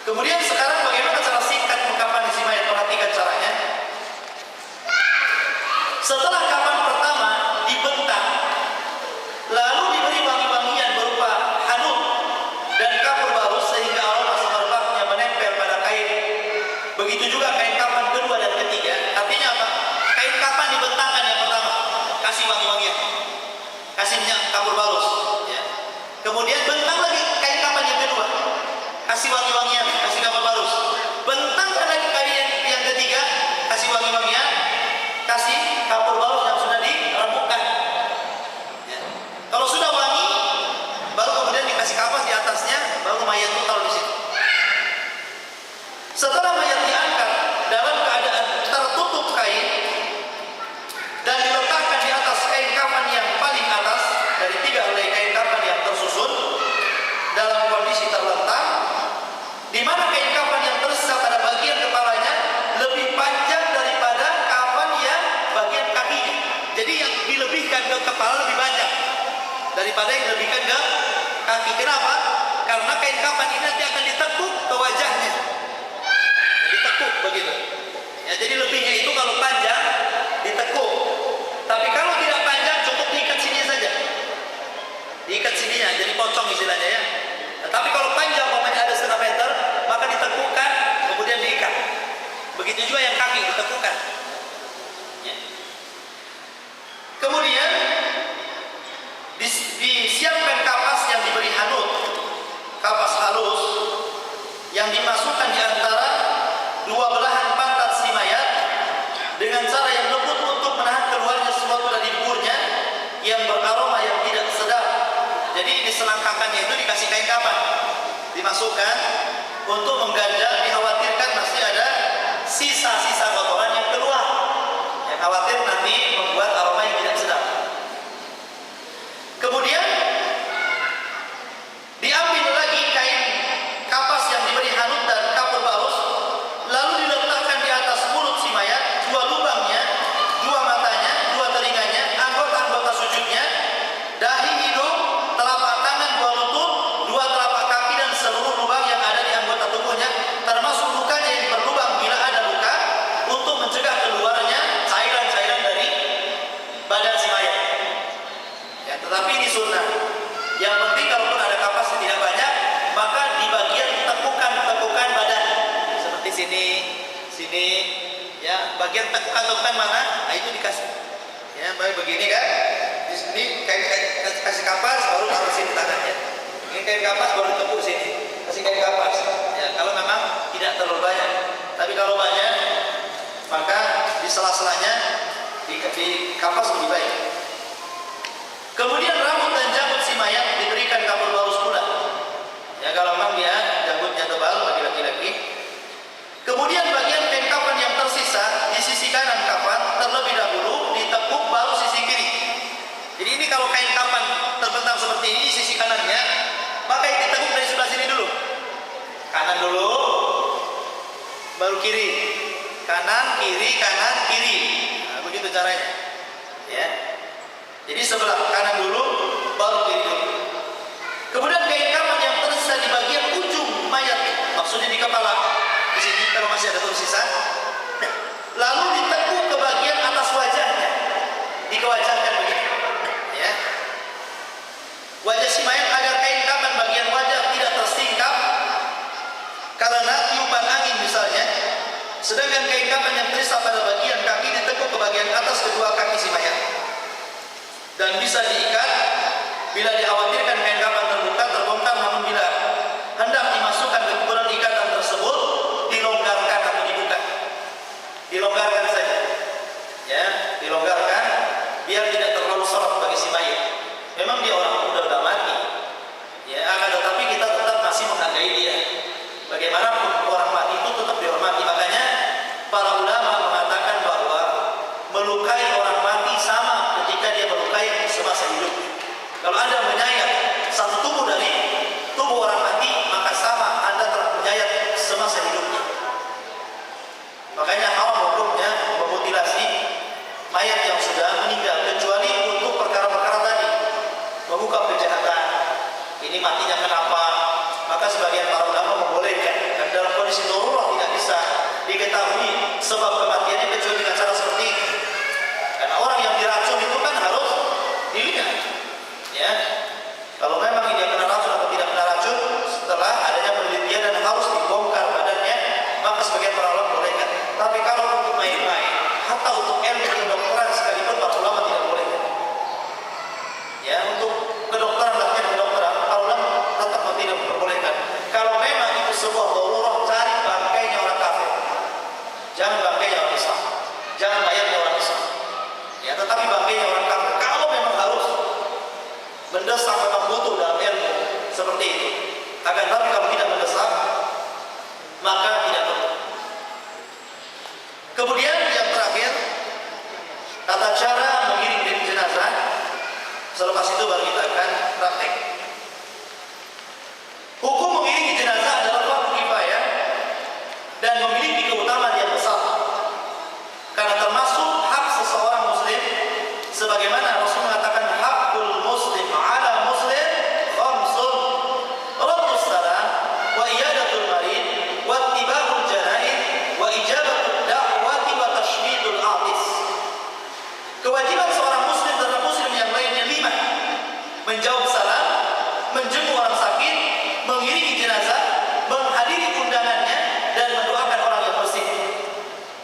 Speaker 2: Kemudian sekarang bagaimana cara singkat mengkafani si mayat? Perhatikan caranya. Setelah kafan pertama dibentang, lalu diberi wangi-wangian berupa hanut dan kapur baru sehingga aroma semerbaknya menempel pada kain. Begitu juga kain kafan kedua dan ketiga. Artinya apa? Kain kafan dibentangkan yang pertama, kasih wangi-wangian, kasih minyak kapur balus. Ya. Kemudian bentang lagi kain kafan yang kedua, kasih wangi-wangian, kasih kapur balus. Bentangkan lagi kain yang ketiga, kasih wangi-wangian, kasih kapur balus yang sudah diremukkan. Ya. Kalau sudah wangi, baru kemudian dikasih kapas di atasnya, baru mayat itu taruh di situ. Setelah mayat diangkat dalam keadaan tertutup kain dan diletakkan di atas kain kafan yang paling atas dari 3 helai kain kafan yang tersusun dalam kondisi terlentang, di mana kain kafan yang tersisa pada bagian kepalanya lebih panjang daripada kafan yang bagian kakinya. Jadi yang dilebihkan ke kepala lebih panjang daripada yang dilebihkan ke kaki. Kenapa? Karena kain kafan ini nanti akan ditekuk ke wajahnya, ditekuk begitu. Ya, jadi lebihnya itu kalau panjang ditekuk, tapi kalau tidak panjang cukup diikat sini saja, diikat sininya, jadi pocong istilahnya ya. Tapi kalau panjang, umpamanya ada 1/2 meter, maka ditekukkan kemudian diikat. Begitu juga yang kaki ditekukkan. Ya. Kemudian disiapkan kapas yang diberi hanut, kapas halus yang dimasukkan di antara 2 belahan pantat si mayat dengan cara yang lembut untuk menahan keluarnya sesuatu dari buburnya yang beraroma yang tidak sedap. Jadi ini selangkakannya itu dikasih kain kafan, dimasukkan untuk mengganjal, dikhawatirkan masih ada sisa-sisa kotoran yang keluar, yang khawatir nanti membuat aroma yang tidak sedap. Kemudian diambil lagi kain kapas yang diberi hanut dan kapur balus, lalu diletakkan di atas mulut si mayat, 2 lubangnya, 2 matanya, 2 telinganya, anggota-anggota sujudnya, dahi, hidung, telapak tangan, 2 lutut, 2 telapak kaki dan seluruh lubang yang ada di anggota tubuhnya, termasuk lukanya yang berlubang bila ada luka, untuk mencegah keluarnya cairan-cairan dari badan si mayat. Ya, tetapi ini sunnah. Yang penting kalaupun ada kapas yang tidak banyak, maka di bagian tekukan badan seperti sini, ya, bagian tekukan mana, nah itu dikasih. Ya, begini kan, di sini kasih kapas, baru taruh sini tangannya. Ini kain kapas baru tekuk sini, kasih kain kapas. Ya, kalau memang tidak terlalu banyak. Tapi kalau banyak, maka di sela-selanya di kapas lebih baik. Kemudian rambut dan janggut si mayat diberikan kapur balus pula. Ya, kalau memang dia janggutnya tebal bagi laki-laki. Kemudian bagian kain kafan yang tersisa di sisi kanan kafan terlebih dahulu ditekuk baru sisi kiri. Jadi ini kalau kain kafan terbentang seperti ini di sisi kanannya, maka yang ditekuk dari sebelah sini dulu. Kanan dulu, baru kiri. Kanan, kiri, kanan, kiri. Nah, begitu caranya. Ya. Jadi sebelah kanan dulu, baru kiri dulu. Kemudian kain kafan yang tersisa di bagian ujung mayat, maksudnya di kepala, di sini kalau masih ada tersisa, lalu ditekuk ke bagian atas wajahnya, dikewajahkan begitu. Ya. Wajah si mayat agar kain kafan bagian wajah tidak tersingkap karena tiupan angin misalnya. Sedangkan kain kafan yang tersisa pada bagian kaki ditekuk ke bagian atas kedua kaki si mayat dan bisa diikat Bila dikhawatirkan kain kafan terbuka, terbongkar, namun bila hendak dimasukkan ke ukuran ikatan tersebut, dilonggarkan atau dibuka. Dilonggarkan saja. Ya, dilonggarkan biar tidak terlalu seret bagi si mayit. Memang dia orang udah mati. Ya, akan tetapi kita tetap masih menghargai dia. Bagaimanapun orang mati itu tetap dihormati. Makanya para ulama mengatakan bahwa melukai orang mati sama ketika dia melukai semasa hidup. Kalau Anda menyayat satu tubuh dari tubuh orang mati, maka sama Anda telah menyayat semasa hidupnya. Makanya haram hukumnya memutilasi mayat yang sudah meninggal, kecuali untuk perkara-perkara tadi, membuka kejahatan. Ini matinya kenapa? Maka sebagian para ulama membolehkan. Dan dalam kondisi darurat tidak bisa diketahui sebab kematiannya kecuali dengan cara seperti ini. Karena orang yang diracun itu kan harus dilihat. Ya, kalau memang dia kena racun atau tidak kena racun, setelah adanya penelitian dan harus dibongkar badannya, maka sebagian para ulama bolehkan. Tapi kalau untuk main-main, atau untuk ilmu kedokteran sekalipun para ulama tidak bolehkan. Ya, untuk kedokteran latihan kedokteran, para ulama tetap tidak memperbolehkan. Kalau memang itu sebuah darurat, cari bangkainya orang kafir, jangan bangkainya orang Islam, jangan mayatnya orang Islam. Ya, tetapi bangkainya orang kafir. Kalau memang harus mendesak, memang butuh dalam ilmu seperti itu. Akan tapi kalau tidak mendesak, maka tidak perlu. Kemudian yang terakhir, tata cara mengiring jenazah. Selepas itu baru kita akan praktek. Hukum mengiringi jenazah adalah fardu kifayah dan memiliki keutamaan yang besar. Karena termasuk hak seseorang muslim, sebagaimana Rasul mengatakan hakul muslim ala muslim khamsun raddus salam wa iyadatul marid wa ittiba'ul janaiz wa ijabatud da'wati wa tashmidul atis. Kewajiban seorang muslim terhadap muslim yang lainnya 5: menjawab salam, menjenguk orang sakit, mengiringi jenazah, menghadiri undangannya, dan mendoakan orang yang bersih.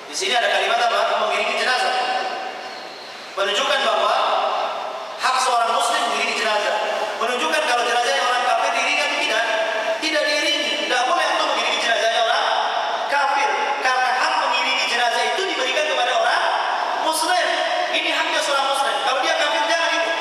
Speaker 2: Di sini ada kalimat apa? Mengiringi jenazah. Menunjukkan bahwa hak seorang muslim mengiringi jenazah. Menunjukkan kalau jenazahnya orang kafir diiringi atau tidak? Tidak diiringi. Tidak boleh untuk mengiringi jenazahnya orang kafir. Karena hak mengiringi jenazah itu diberikan kepada orang muslim. Ini haknya seorang muslim. Kalau dia kafir jangan ikut.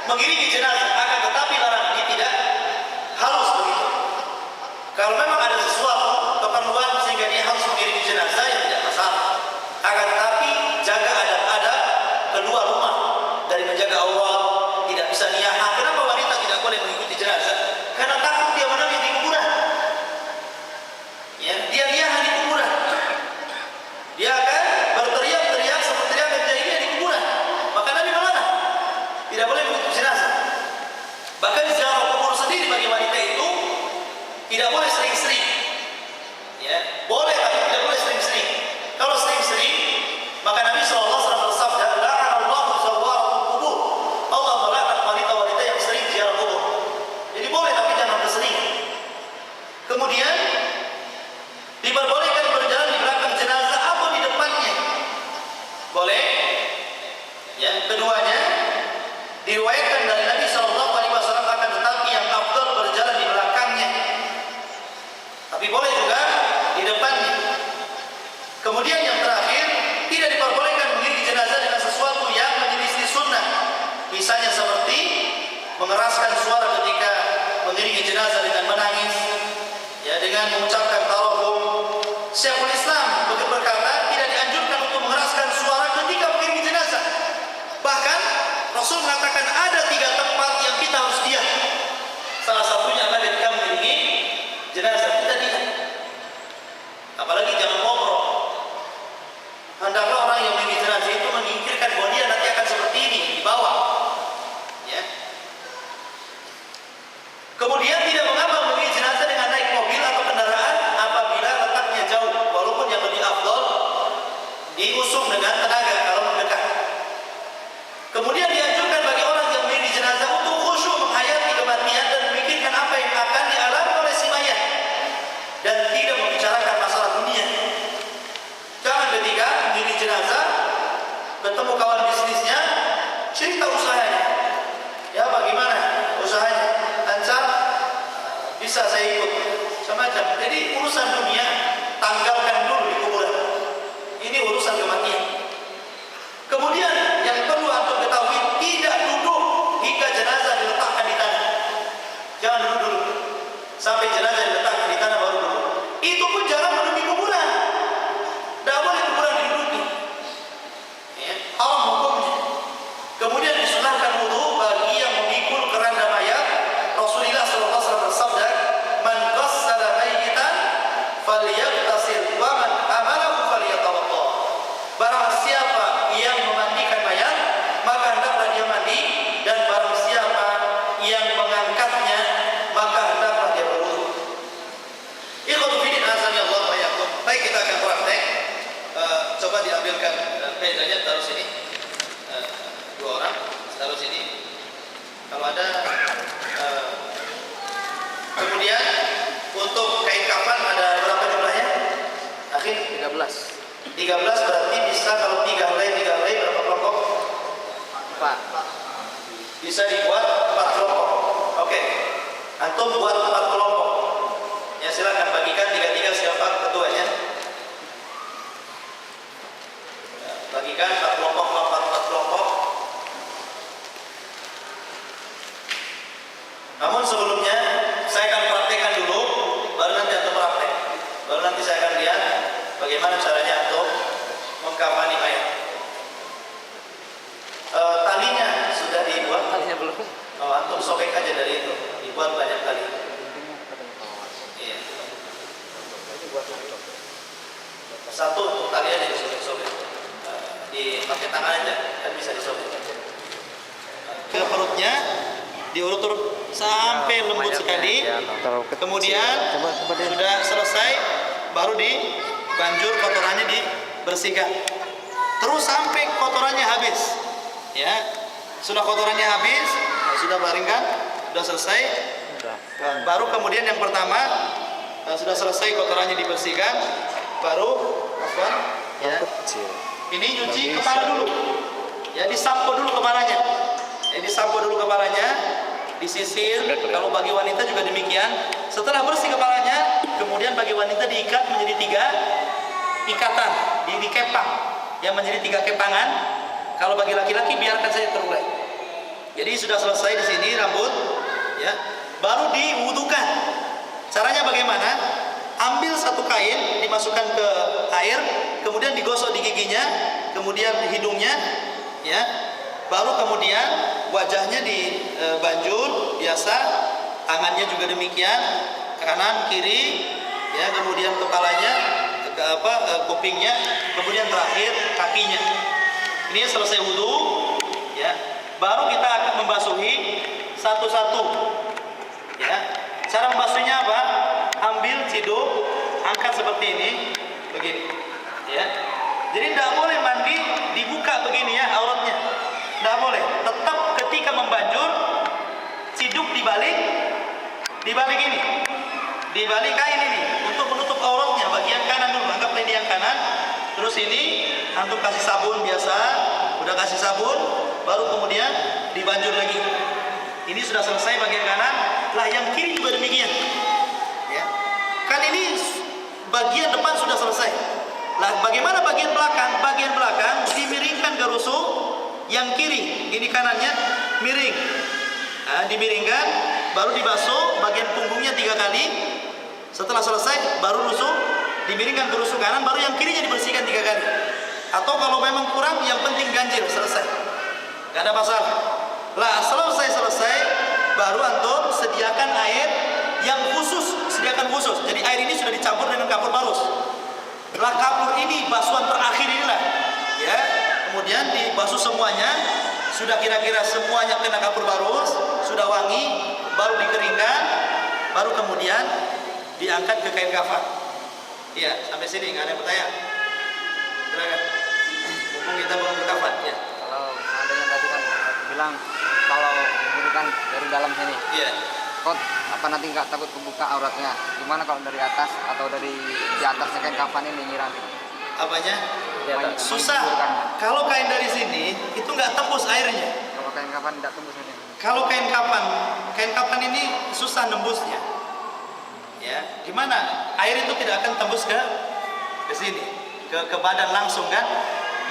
Speaker 2: mengiringi jenazah, akan tetapi larangan ini tidak harus begitu. Kalau memang ada sesuatu keperluan sehingga dia harus mengiringi jenazah, yang tidak masalah. Akan tetapi jaga adab-adab keluar rumah, dari menjaga aurat, tidak bisa niyahah. Kenapa wanita tidak boleh mengikuti jenazah? Karena takut dia menangis di kuburan. Ya, dia niyahah di kuburan. Dia akan berteriak-teriak seperti teriakan jahiliyah di kuburan. Maka Nabi melarang. Tidak boleh mengikuti jenazah. Bahkan ziarah kubur sendiri bagi wanita itu tidak boleh sering-sering. Ya, boleh tapi tidak boleh sering-sering. Kalau sering-sering, maka Nabi SAW bersabda, "La'anallahu zawwaratul qubur." Allah melaknat wanita-wanita yang sering ziarah kubur. Jadi boleh tapi jangan bersering. Kemudian diperbolehkan berjalan di belakang jenazah atau di depannya. Boleh. Ya, keduanya diriwayatkan dari Nabi SAW, akan tetapi yang afdal berjalan di belakangnya. Tapi boleh juga di depannya. Kemudian yang terakhir, tidak diperbolehkan mengiringi jenazah dengan sesuatu yang menyelisih sunnah. Misalnya seperti mengeraskan suara ketika mengiringi jenazah dengan menangis, ya, dengan mengucapkan tarahum. Syekhul Islam berkata tidak dianjurkan untuk mengeraskan suara ketika mengiringi jenazah. Bahkan Rasul mengatakan ada 3 tempat yang kita harus diam. Salah satunya adalah ketika mengiringi jenazah, kita diam. Apalagi jangan ngobrol. Hendaklah orang yang mengiringi jenazah itu menyingkirkan bahwa dia nanti akan seperti ini di bawah. Ya. Kemudian tidak mengapa mengiringi jenazah dengan naik mobil atau kendaraan apabila letaknya jauh, walaupun yang lebih afdal diusung dengan tenaga kalau mendekat. Kemudian dianjurkan bagi orang yang mengiringi jenazah untuk khusyuk menghayati kematian dan memikirkan apa yang akan dialami oleh si mayat dan tidak membicarakan masalah dunia. Jangan ketika mengiringi jenazah bertemu kawan bisnisnya cerita usahanya. Ya, bagaimana usahanya? Lancar? Bisa saya ikut? Semacam. Jadi urusan dunia tanggalkan dulu di kuburan. Ini urusan kematian. Kemudian yang perlu antum ketahui, tidak duduk hingga jenazah diletakkan di tanah. Jangan duduk dulu sampai jenazah diletakkan di tanah baru duduk. Itu pun jangan duduk di kuburan. Tidak boleh kuburan diduduki. Ya, haram hukumnya. Kemudian disunahkan wudu bagi yang memikul keranda mayat. Rasulullah SAW bersabda, "Man ghassala mayyitan falyaghtasil wa man hamalahu falyatawadda." Barang siapa yang memandikan mayat, maka hendaklah dia mandi, dan barang siapa yang mengangkatnya, maka hendaklah dia berwudu. Ikhwatu fillah, azani Allah wa iyyakum. Baik, kita akan praktek. Coba diambilkan mejanya, taruh sini. 2 orang taruh sini. Kalau ada. Kemudian untuk kain kafan ada berapa jumlahnya? Akhir
Speaker 3: 13.
Speaker 2: 13 berarti bisa, kalau 3 helai berapa kelompok?
Speaker 3: 4.
Speaker 2: Bisa dibuat 4 kelompok. Oke. Antum buat 4 kelompok. Ya, silakan bagikan 3-3 siapa ketuanya. Ya, bagikan 4 kelompok, 4 kelompok. Namun sebelumnya saya akan praktekkan dulu, baru nanti antum praktek. Baru nanti saya akan lihat bagaimana caranya untuk mengkafani mayat. Talinya sudah dibuat?
Speaker 3: Talinya belum.
Speaker 2: Oh, antum sobek aja dari itu. Dibuat banyak kali. Iya. Satu untuk tali aja disobek-sobek. Dipakai tangan aja, kan bisa disobek. Ke perutnya diurut-urut sampai lembut sekali. Kemudian sudah selesai, baru dibanjur kotorannya dibersihkan. Terus sampai kotorannya habis. Ya, sudah kotorannya habis, sudah baringkan, sudah selesai. Baru kemudian yang pertama sudah selesai kotorannya dibersihkan, baru ya, ini nyuci kepala dulu. Ya, disampo dulu kepalanya. Disampo dulu kepalanya, disisir. Kalau bagi wanita juga demikian. Setelah bersih kepalanya, kemudian bagi wanita diikat menjadi 3 ikatan, dikepang, yang menjadi 3 kepangan. Kalau bagi laki-laki biarkan saja terurai. Jadi sudah selesai di sini rambut, ya, baru diwudukan. Caranya bagaimana? Ambil satu kain, dimasukkan ke air, kemudian digosok di giginya, kemudian di hidungnya, ya. Baru kemudian wajahnya dibanjur biasa, tangannya juga demikian, kanan kiri, ya, kemudian kepalanya, kupingnya, kemudian terakhir kakinya. Ini selesai wudu, ya. Baru kita akan membasuhi satu-satu, ya. Cara membasuhnya apa? Ambil ciduk, angkat seperti ini, begini, ya. Jadi tidak boleh mandi dibuka begini ya auratnya, tidak boleh. Tetap ketika membanjur, ciduk dibalik ini, dibalik kain ini untuk menutup auratnya bagian kanan dulu. Anggaplah ini yang kanan, terus ini antum kasih sabun biasa, udah kasih sabun, baru kemudian dibanjur lagi. Ini sudah selesai bagian kanan, lah yang kiri juga demikian. Ya. Kan ini bagian depan sudah selesai. Lah bagaimana bagian belakang? Bagian belakang dimiringkan ke rusuk yang kiri, ini kanannya miring. Nah, dimiringkan, baru dibasuh bagian punggungnya 3 kali. Setelah selesai, baru rusuk dimiringkan ke rusuk kanan, baru yang kirinya dibersihkan 3 kali. Atau kalau memang kurang, yang penting ganjil selesai, gak ada masalah. Lah selesai, baru antum sediakan air yang khusus, sediakan khusus. Jadi air ini sudah dicampur dengan kapur barus. Lah kapur ini basuhan terakhir inilah, ya. Kemudian dibasuh semuanya, sudah kira-kira semuanya kena kapur barus, sudah wangi, baru dikeringkan, baru kemudian diangkat ke kain kafan. Iya, sampai sini nggak ada yang bertanya. Silakan. Mumpung kita belum ke kafan, ya.
Speaker 3: Kalau adanya tadi kan bilang kalau ini kan dari dalam sini.
Speaker 2: Iya.
Speaker 3: Kok apa nanti nggak takut kebuka auratnya? Gimana kalau dari atas atau dari di atasnya kain kafan ini nyiram?
Speaker 2: Apanya?
Speaker 3: Apanya?
Speaker 2: Susah. Kalau kain dari sini itu nggak tembus airnya.
Speaker 3: Kalau kain kafan tidak tembus ini.
Speaker 2: Kalau kain kafan ini susah nembusnya. Ya, gimana? Air itu tidak akan tembus ke sini, ke badan langsung kan?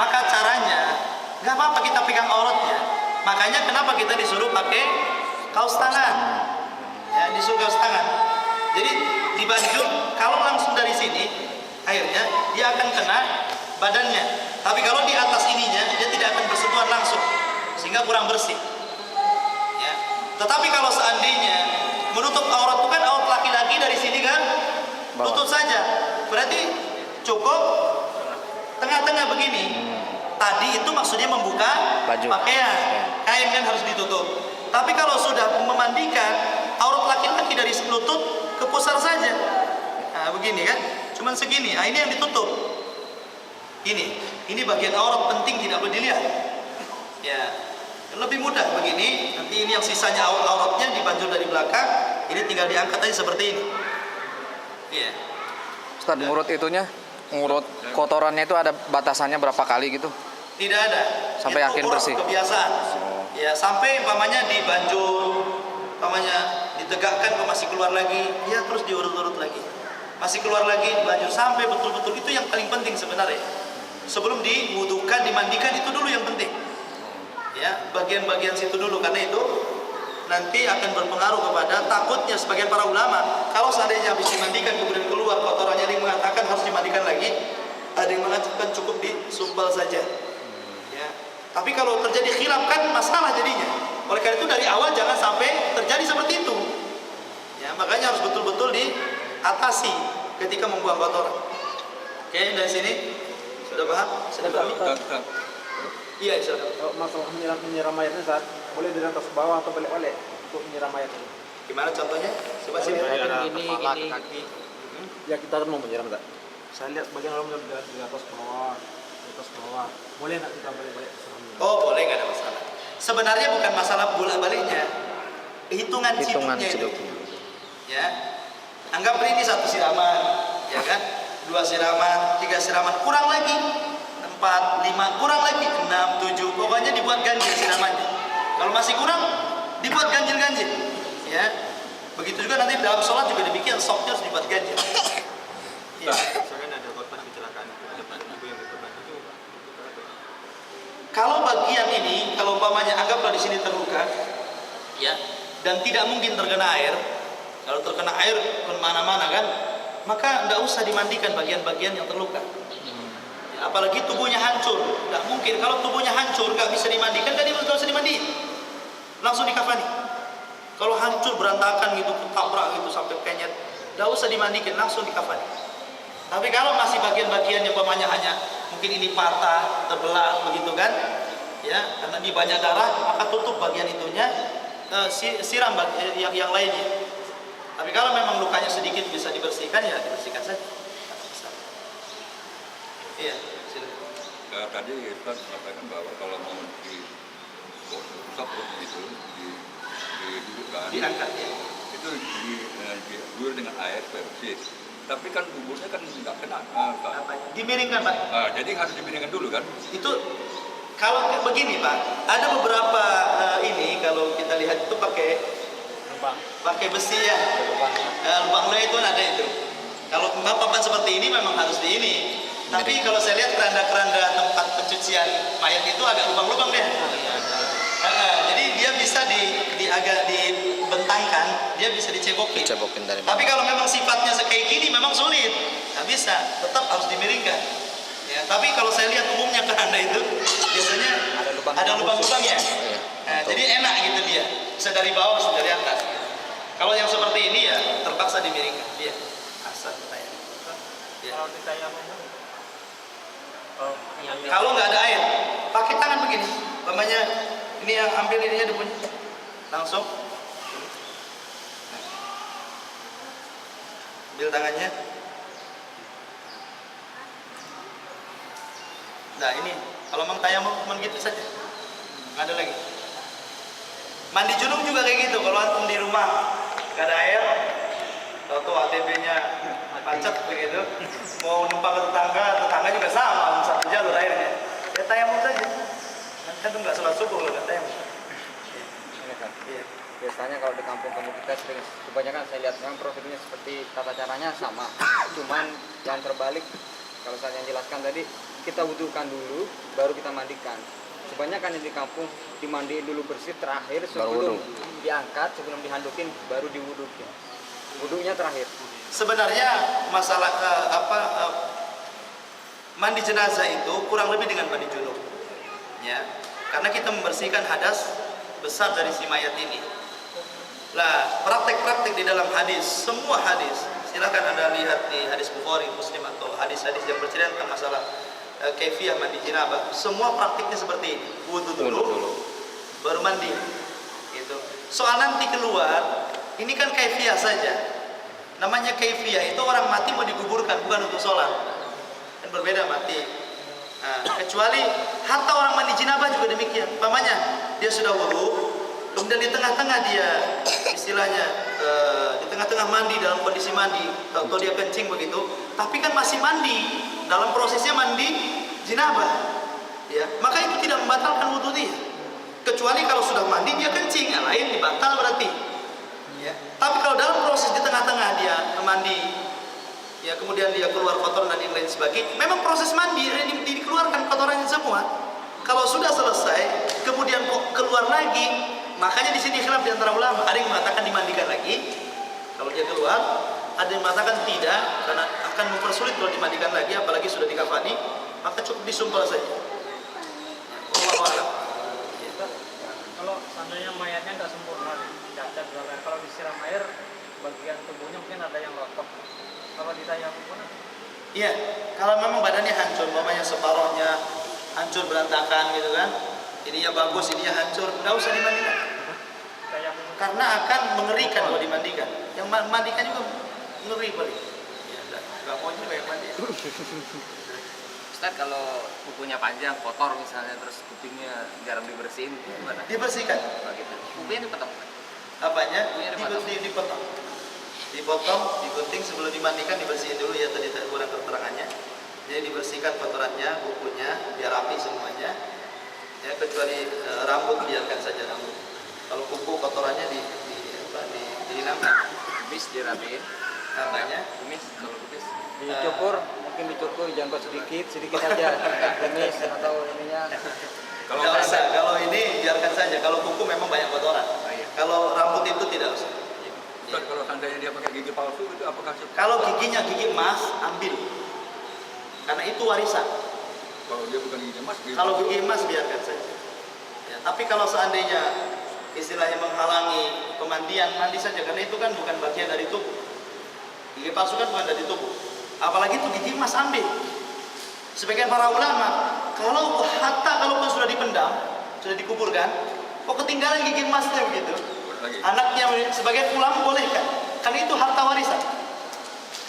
Speaker 2: Maka caranya nggak apa-apa kita pegang auratnya. Makanya kenapa kita disuruh pakai kaos tangan? Ya, disuruh kaos tangan. Jadi dibanjur kalau langsung dari sini airnya dia akan kena badannya. Tapi kalau di atas ininya dia tidak akan bersentuhan langsung sehingga kurang bersih. Ya. Tetapi kalau seandainya menutup aurat itu kan aurat laki-laki dari sini kan tutup saja. Berarti cukup tengah-tengah begini. Tadi itu maksudnya membuka
Speaker 3: baju,
Speaker 2: pakaian. Kain kan harus ditutup. Tapi kalau sudah memandikan aurat laki-laki dari lutut ke pusar saja. Nah, begini kan? Cuman segini. Nah, ini yang ditutup. Ini bagian aurat penting tidak boleh dilihat. Ya. Lebih mudah begini. Nanti ini yang sisanya auratnya dibanjur dari belakang. Ini tinggal diangkat aja seperti ini. Iya.
Speaker 4: Ustaz, ngurut itunya, ngurut kotorannya itu ada batasannya berapa kali gitu?
Speaker 2: Tidak ada.
Speaker 4: Sampai
Speaker 2: Itu
Speaker 4: yakin
Speaker 2: urut
Speaker 4: bersih.
Speaker 2: Kebiasaan. Ya, sampai umpamanya dibanjur, umpamanya ditegakkan kok masih keluar lagi, ya terus diurut-urut lagi. Masih keluar lagi, dibanjur sampai betul-betul itu yang paling penting sebenarnya. Sebelum diwudukan, dimandikan itu dulu yang penting. Ya, bagian-bagian situ dulu karena itu nanti akan berpengaruh kepada takutnya sebagian para ulama. Kalau seandainya habis dimandikan kemudian keluar kotorannya, ada yang mengatakan harus dimandikan lagi, ada yang mengatakan cukup disumpal saja. Ya. Tapi kalau terjadi khilaf kan masalah jadinya. Oleh karena itu dari awal jangan sampai terjadi seperti itu. Ya, makanya harus betul-betul diatasi ketika membuang kotoran. Oke, dari sini sudah paham? Sudah paham? Iya, silakan.
Speaker 5: Kalau masalah menyiram airnya saat boleh dari atas ke bawah atau balik-balik untuk menyiram air.
Speaker 2: Gimana contohnya? Coba sini.
Speaker 3: Gini.
Speaker 5: Ya kita mau menyiram tak? Saya lihat bagian orang dari atas ke bawah, di atas ke bawah. Boleh nak kita balik-balik siram?
Speaker 2: Oh, boleh, nggak ada masalah. Sebenarnya bukan masalah bolak-baliknya, hitungan ciduknya itu. Ya, anggap ini 1 siraman, ya kan? 2 siraman, 3 siraman, kurang lagi 4, 5, kurang lagi 6, 7. Pokoknya dibuat ganjil siramannya. Kalau masih kurang, dibuat ganjil-ganjil. Ya, begitu juga nanti dalam sholat juga demikian, soknya harus dibuat ganjil. Ya.
Speaker 5: Misalkan ada korban kecelakaan, ada ibu yang dikorban itu.
Speaker 2: Kalau bagian ini, kalau umpamanya anggaplah di sini terluka, dan tidak mungkin terkena air. Kalau terkena air kemana-mana kan, maka tidak usah dimandikan bagian-bagian yang terluka. Ya, apalagi tubuhnya hancur, tidak mungkin. Kalau tubuhnya hancur nggak bisa dimandikan, nggak usah dimandiin, langsung dikafani. Kalau hancur berantakan gitu, ketabrak gitu sampai penyet, tidak usah dimandikan, langsung dikafani. Tapi kalau masih bagian-bagian yang umpamanya hanya mungkin ini patah, terbelah begitu kan, ya karena di banyak darah, maka tutup bagian itunya, siram yang lainnya. Tapi kalau memang lukanya sedikit bisa dibersihkan, ya dibersihkan saja. Iya, silakan.
Speaker 6: Tadi Ustaz mengatakan bahwa kalau mau diusap itu didudukkan,
Speaker 2: Diangkat ya.
Speaker 6: itu diguyur dengan air bersih. Tapi kan buburnya kan nggak kena.
Speaker 2: Dimiringkan Pak.
Speaker 6: Jadi harus dimiringkan dulu kan?
Speaker 2: Itu kalau begini Pak, ada beberapa ini kalau kita lihat itu pakai besi ya. Lubang itu ada itu. Kalau papan seperti ini memang harus di ini. Tapi kalau saya lihat keranda-keranda tempat pencucian mayat itu agak lubang-lubang deh. Jadi dia bisa agak dibentangkan, dia bisa dicebokin.
Speaker 4: Dari
Speaker 2: Tapi kalau memang sifatnya kayak gini memang sulit, nggak bisa, tetap harus dimiringkan. Ya, tapi kalau saya lihat umumnya keranda itu biasanya ada lubang-lubangnya. Nah, jadi enak gitu dia, bisa dari bawah, bisa dari atas. Kalau yang seperti ini ya terpaksa dimiringkan. Iya. Asal tayamum. Ya.
Speaker 5: Kalau di tayamum
Speaker 2: Kalau nggak ada air, pakai tangan begini. Umpamanya ini yang ambil ininya debunya, langsung ambil tangannya. Nah ini kalau memang tayamum cuma gitu saja, nggak ada lagi. Mandi junub juga kayak gitu. Kalau antum di rumah nggak ada air, atau ATP-nya macet begitu, mau numpang ke tetangga juga sama, satu jalur airnya. Ya tayamum saja. Nanti antum nggak sholat subuh kalau nggak tayamum. Iya.
Speaker 3: Biasanya kalau di kampung-kampung kita sering, kebanyakan saya lihat memang prosedurnya seperti tata caranya sama, cuman yang terbalik. Kalau saya yang jelaskan tadi, kita wudukan dulu, baru kita mandikan. Kebanyakan yang di kampung dimandiin dulu bersih terakhir sebelum diangkat, sebelum dihandukin, baru diwudukin. Wudunya terakhir.
Speaker 2: Sebenarnya masalah mandi jenazah itu kurang lebih dengan mandi junub, ya, karena kita membersihkan hadas besar dari si mayat ini. Lah, praktek-praktek di dalam hadis, semua hadis, silakan Anda lihat di hadis Bukhari, Muslim atau hadis-hadis yang bercerita tentang masalah kaifiyah mandi janabah, semua praktiknya seperti ini. Wudu dulu, baru mandi. Gitu. Soal nanti keluar, ini kan kaifiyah saja. Namanya kaifiyah itu orang mati mau dikuburkan, bukan untuk sholat. Kan berbeda mati. Nah, kecuali hatta orang mandi janabah juga demikian. Umpamanya dia sudah wudu, kemudian di tengah-tengah dia istilahnya di tengah-tengah mandi dalam kondisi mandi atau dia kencing begitu, tapi kan masih mandi dalam prosesnya mandi janabah, ya, maka itu tidak membatalkan wudu dia. Kecuali kalau sudah mandi dia kencing, yang lain dibatal berarti. Ya. Tapi kalau dalam proses di tengah-tengah dia mandi, ya kemudian dia keluar kotoran dan yang lain sebagainya, memang proses mandi dikeluarkan kotorannya semua. Kalau sudah selesai, kemudian kok keluar lagi, makanya di sini khilaf di antara ulama. Ada yang mengatakan dimandikan lagi kalau dia keluar, ada yang mengatakan tidak karena akan mempersulit kalau dimandikan lagi, apalagi sudah dikafani, maka cukup disumpel saja. Wallahu a'lam.
Speaker 5: kalau seandainya mayatnya nggak sempurna, cacat, kalau disiram air, bagian tubuhnya mungkin ada yang rontok. Kalau ditayamum pun?
Speaker 2: Iya, kalau memang badannya hancur, umpamanya separohnya hancur berantakan gitu kan, ininya bagus, ininya hancur, nggak usah dimandikan. Karena akan mengerikan kalau dimandikan. Yang mandikan juga ngeri balik. Ya, nggak mau juga yang mandi.
Speaker 3: Ustaz, kalau kukunya panjang, kotor misalnya, terus kupingnya jarang dibersihin, gimana?
Speaker 2: Dibersihkan.
Speaker 3: Begitu. Kupingnya dipotong.
Speaker 2: Apanya?
Speaker 3: Dipotong.
Speaker 2: Dipotong. Dipotong, digunting sebelum dimandikan, dibersihin dulu ya, tadi kurang keterangannya. Jadi dibersihkan kotorannya, kukunya, biar rapi semuanya. Ya, kecuali rambut, biarkan saja rambut. Kalau kuku kotorannya dihilangkan.
Speaker 3: Kumis dirapiin.
Speaker 2: Apanya?
Speaker 3: Kumis, kalau kumis.
Speaker 5: Dicukur, mungkin dicukur, jangkau sedikit saja. Kumis atau ininya.
Speaker 2: Kalau ini biarkan saja. Kalau kuku memang banyak kotoran. Kalau rambut itu tidak usah.
Speaker 6: Ustaz, kalau seandainya dia pakai gigi palsu itu apakah
Speaker 2: Kalau giginya gigi emas, ambil. Karena itu warisan.
Speaker 6: kalau dia bukan gigi emas?
Speaker 2: Kalau gigi emas biarkan saja. Ya, tapi kalau seandainya istilahnya menghalangi pemandian, mandi saja karena itu kan bukan bagian dari tubuh. Gigi palsu kan bukan dari tubuh. Apalagi itu gigi emas ambil. Sebagian para ulama, kalau kalaupun sudah dipendam, sudah dikuburkan, kok ketinggalan gigi emasnya begitu?
Speaker 6: Lagi.
Speaker 2: Anaknya sebagian ulama bolehkan, karena itu harta warisan.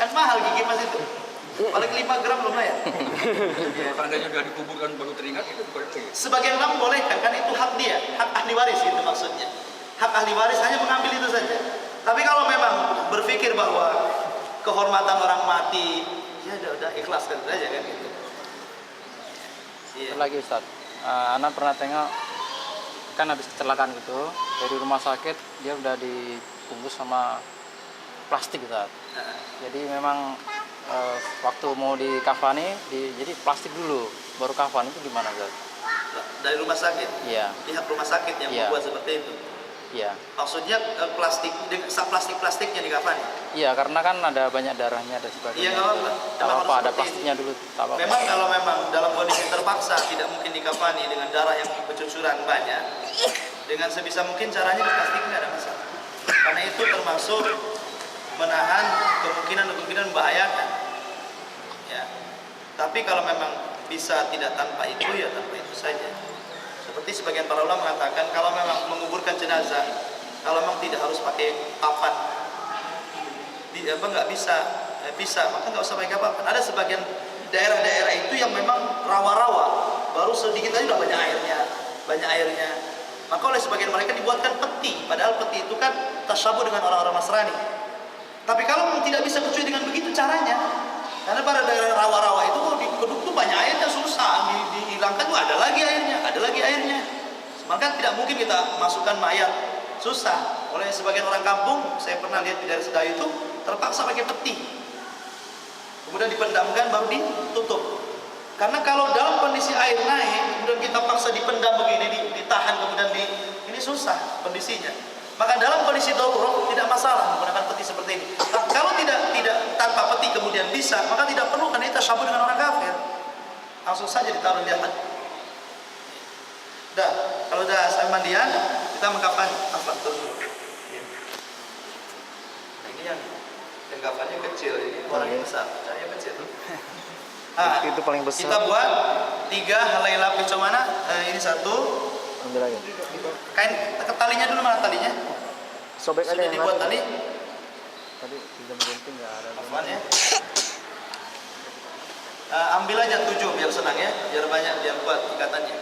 Speaker 2: Kan mahal gigi emas itu. Paling 5 gram lumayan.
Speaker 6: Kalau seandainya sudah dikuburkan baru teringat itu boleh lagi.
Speaker 2: Sebagian ulama bolehkan, kan itu hak dia, hak ahli waris itu maksudnya. Hak ahli waris hanya mengambil itu saja. Tapi kalau memang berpikir bahwa kehormatan orang mati, ya udah ikhlaskan saja kan gitu. Iya.
Speaker 5: Lagi Ustaz, anak pernah tengok kan habis kecelakaan gitu dari rumah sakit dia udah dibungkus sama plastik Ustaz. Jadi memang waktu mau dikafani jadi plastik dulu baru kafan, itu gimana Ustaz?
Speaker 2: Dari rumah sakit.
Speaker 5: Iya.
Speaker 2: Pihak rumah sakit yang
Speaker 5: Iya.
Speaker 2: membuat seperti itu.
Speaker 5: Iya.
Speaker 2: Maksudnya plastiknya dikafani.
Speaker 5: Iya, karena kan ada banyak darahnya dan sebagainya.
Speaker 2: Iya, nggak apa-apa.
Speaker 5: Tak
Speaker 2: Memang
Speaker 5: apa,
Speaker 2: harus
Speaker 5: ada
Speaker 2: seperti
Speaker 5: plastiknya dulu. Tak apa.
Speaker 2: Memang kalau memang dalam kondisi terpaksa tidak mungkin dikafani dengan darah yang bercucuran banyak, dengan sebisa mungkin caranya di plastik nggak ada masalah. Karena itu termasuk menahan kemungkinan membahayakan. Ya. Tapi kalau memang bisa tidak tanpa itu ya tanpa itu saja. Seperti sebagian para ulama mengatakan kalau memang menguburkan jenazah, kalau memang tidak harus pakai papan, nggak bisa, maka nggak usah pakai papan. Ada sebagian daerah-daerah itu yang memang rawa-rawa, baru sedikit aja udah banyak airnya. Maka oleh sebagian mereka dibuatkan peti, padahal peti itu kan tasyabuh dengan orang-orang Nasrani. Tapi kalau memang tidak bisa kecuali dengan begitu caranya, karena pada daerah rawa-rawa itu kalau di keduk tuh banyak airnya susah, dihilangkan tuh ada lagi airnya. Maka tidak mungkin kita masukkan mayat, susah. Oleh sebagian orang kampung, saya pernah lihat di daerah Sedayu itu terpaksa pakai peti, kemudian dipendamkan baru ditutup. Karena kalau dalam kondisi air naik, kemudian kita paksa dipendam begini, ditahan kemudian ini susah kondisinya. Maka dalam kondisi darurat tidak masalah menggunakan peti seperti ini. Tapi kalau tidak tanpa peti kemudian bisa, maka tidak perlu karena kita syabu dengan orang kafir. Langsung saja ditaruh di atas. Dah, kalau dah selesai mandian, kita mengkapan apa terus. Ini yang kafannya kecil, ini orangnya besar, saya kecil.
Speaker 4: Itu paling besar.
Speaker 2: Kita buat 3 helai lapis mana? Ini 1.
Speaker 4: Ambil lagi.
Speaker 2: Kain talinya dulu, mana talinya?
Speaker 4: Sobek aja
Speaker 2: Sudah
Speaker 4: yang
Speaker 2: dibuat
Speaker 4: tadi.
Speaker 2: tali.
Speaker 4: Tadi tidak berhenti nggak ada.
Speaker 2: Apaan ya? Ambil aja 7 biar senang ya, biar banyak, biar kuat ikatannya.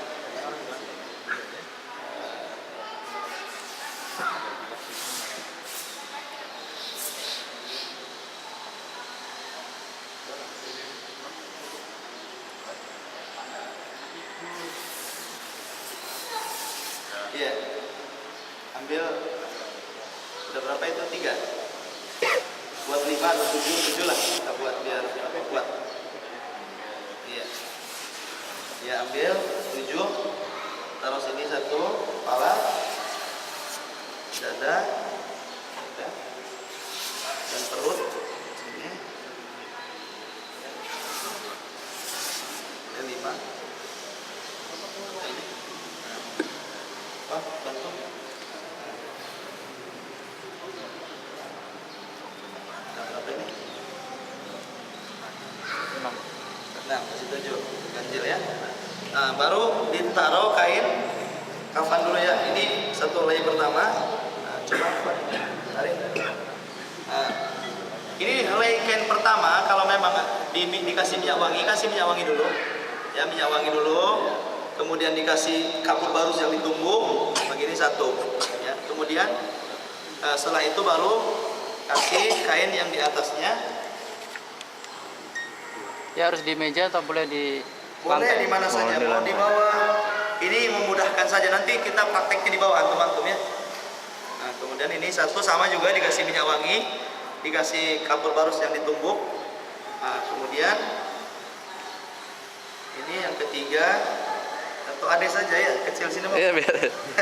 Speaker 2: Iya. Ambil udah berapa itu? 3. Buat 5 atau 7 lah kita buat biar kuat. Iya. Ya ambil 7, taruh sini 1 kepala, dada, ya, dan perut sini. Ya 5. Bantu. Berapa ini? 6, kasih 7 ganjil ya. Nah, baru ditaruh kain kafan dulu ya. Ini satu helai pertama. Nah, coba tarik. Nah, ini helai kain pertama. Kalau memang dikasih minyak wangi, kasih minyak wangi dulu. Ya, minyak wangi dulu. Kemudian dikasih kapur barus yang ditumbuk begini 1 ya. Kemudian setelah itu baru kasih kain yang di atasnya.
Speaker 5: Ya harus di meja atau boleh di
Speaker 2: Boleh
Speaker 5: lantai?
Speaker 2: di mana saja,
Speaker 4: di
Speaker 2: mau di bawah. Ini memudahkan saja, nanti kita prakteknya di bawah antum-antum ya. Nah, kemudian ini 1 sama juga dikasih minyak wangi, dikasih kapur barus yang ditumbuk. Nah, kemudian ini yang ketiga. Atau ada saja ya, kecil sini.
Speaker 4: Iya biar.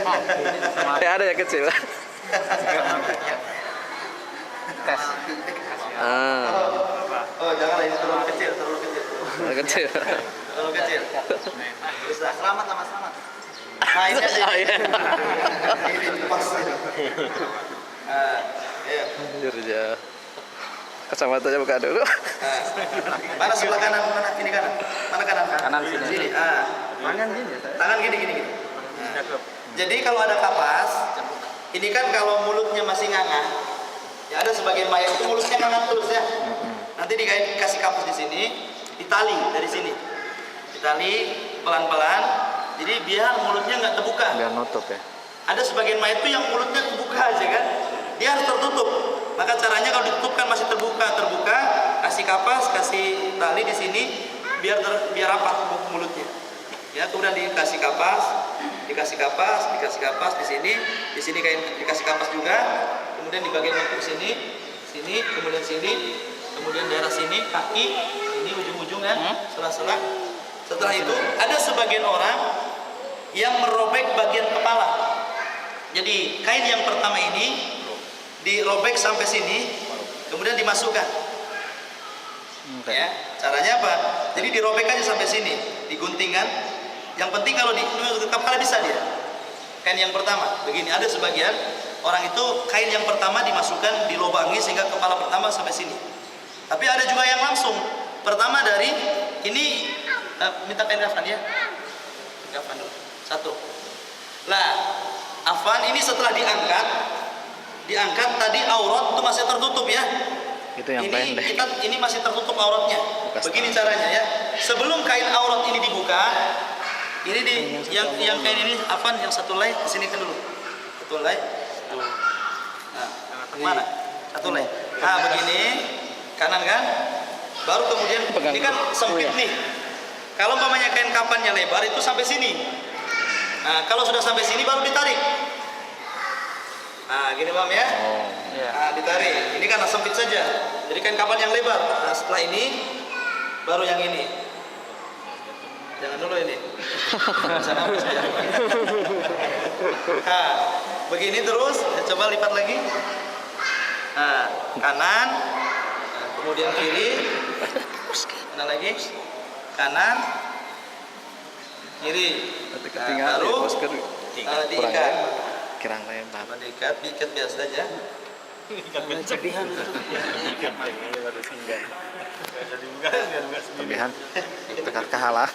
Speaker 5: Oh, ini sama.
Speaker 4: Ada ya kecil.
Speaker 3: Tes.
Speaker 2: Oh, janganlah ini terlalu kecil, terlalu kecil.
Speaker 4: Kecil.
Speaker 2: Terlalu kecil. Terus lah, selamat lah Mas, selamat. Nah, ini aja. Ini pas. Iya.
Speaker 4: Iya. Kacamatanya buka dulu.
Speaker 2: Mana sebelah kanan, mana ini kanan? Mana kanan?
Speaker 5: Kanan sini.
Speaker 2: Sini.
Speaker 3: Tangan gini ya, saya.
Speaker 2: Tangan gini. Jadi kalau ada kapas, ini kan kalau mulutnya masih nganga, ya ada sebagian mayat itu mulutnya nganga terus ya. Nanti dikasih kapas di sini, ditali dari sini, ditali pelan-pelan. Jadi biar mulutnya nggak terbuka.
Speaker 4: Biar nutup ya.
Speaker 2: Ada sebagian mayat itu yang mulutnya terbuka aja kan, dia harus tertutup. Maka caranya kalau ditutup kan masih terbuka, kasih kapas, kasih tali di sini, biar rapat mulutnya. Ya, kemudian dikasih kapas di sini kayak dikasih kapas juga, kemudian di bagian lengkung sini, kemudian daerah sini, kaki, ini ujung-ujung kan, sela-sela. Setelah itu ada sebagian orang yang merobek bagian kepala. Jadi kain yang pertama ini dirobek sampai sini, kemudian dimasukkan. Ya, caranya apa? Jadi dirobek aja sampai sini, digunting kan. Yang penting kalau di kepala bisa dia. Kain yang pertama, begini. Ada sebagian orang itu kain yang pertama dimasukkan, dilobangi sehingga kepala pertama sampai sini. Tapi ada juga yang langsung. Pertama dari ini, minta kain kafan ya. Kafan dulu. Satu. Lah, afan ini setelah diangkat tadi aurat itu masih tertutup ya.
Speaker 4: Itu yang pendek.
Speaker 2: Ini masih tertutup auratnya. Begini caranya ya. Sebelum kain aurat ini dibuka, ini yang kain ini afan yang satu lay kesini kan dulu. Satu lay. Nah, mana? Satu lay. Nah, begini kanan kan. Baru kemudian ini kan sempit nih. Kalau umpamanya kain kafannya lebar itu sampai sini. Nah, kalau sudah sampai sini baru ditarik. Nah, gini paham ya? Nah, ditarik. Ini karena sempit saja. Jadi kain kapan yang lebar. Nah, setelah ini baru yang ini. Jangan dulu ini. Nah, begini terus. Coba lipat lagi. Nah, kanan. Nah, kemudian kiri. Kanan lagi. Kanan. Kiri. Nah, baru diikat.
Speaker 4: Kirang lebar.
Speaker 2: Diikat biasa aja.
Speaker 4: Lebihan. Dekat kehalang.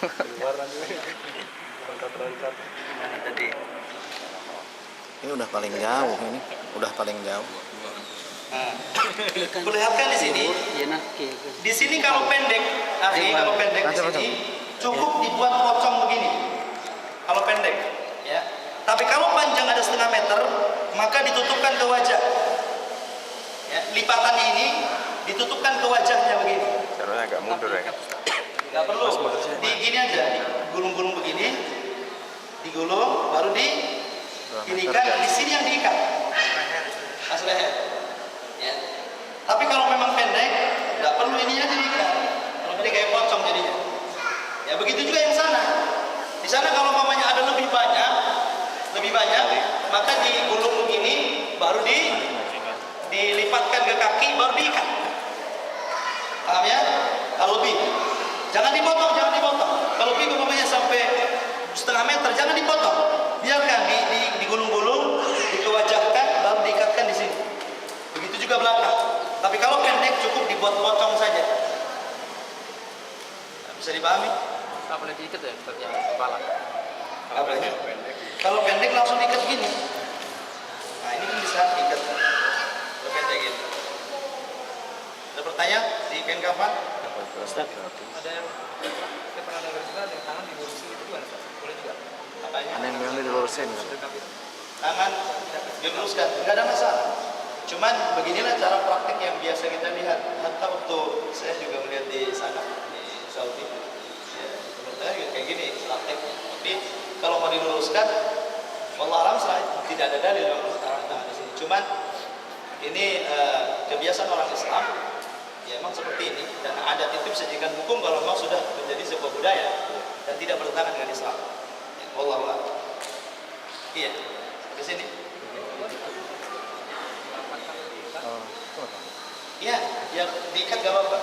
Speaker 2: Tadi.
Speaker 4: Ini udah paling jauh ini. Udah paling jauh.
Speaker 2: Nah, perlihatkan di sini. Di sini kalau pendek, kalau pendek di sini cukup dibuat pocong begini. Kalau pendek, ya. Tapi kalau panjang ada 1/2 meter, maka ditutupkan ke wajah. Ya, lipatannya ini ditutupkan ke wajahnya begini.
Speaker 7: Caranya agak mundur ya.
Speaker 2: Nggak perlu. Di gini aja, digulung-gulung begini, digulung, baru diikat. Di sini yang diikat, pas leher. Ya. Tapi kalau memang pendek, nggak perlu ini aja diikat. Kalau pendek kayak pocong jadinya. Ya begitu juga yang sana. Di sana kalau mamanya ada lebih banyak, maka digulung begini, baru dilipatkan ke kaki, baru diikat. Paham ya? Kalau lebih, jangan dipotong. Kalau lebih mamanya sampai 1/2 meter, jangan dipotong. Biarkan digulung-gulung, dikewajahkan, baru diikatkan di sini. Begitu juga belakang. Tapi kalau pendek cukup dibuat pocong saja. Bisa dipahami?
Speaker 5: Nggak boleh diikat ya, yang kepala.
Speaker 2: Apa ya? Kalau pendek langsung diikat gini. Nah, ini kan bisa diikat. Kalau pendek gitu. Ada pertanyaan di kain kafan?
Speaker 5: Ada yang saya pernah dengar juga dengan tangan dilurusin itu gimana? Boleh juga.
Speaker 2: Apanya?
Speaker 4: Ada yang bilang dilurusin.
Speaker 2: Tangan diluruskan, nggak ada masalah. Cuman beginilah cara praktik yang biasa kita lihat. Hatta waktu saya juga melihat di sana di Saudi. Ya, menurut saya juga kayak gini prakteknya. Tapi kalau mau diluruskan, wallah alam tidak ada dalil yang tangan di sini. Cuman ini kebiasaan orang Islam. Ya memang seperti ini, dan adat itu bisa dijadikan hukum kalau memang sudah menjadi sebuah budaya dan tidak bertentangan dengan Islam. Ya, wallahu a'lam. Iya, ke sini. Ya, biar diikat gak apa-apa.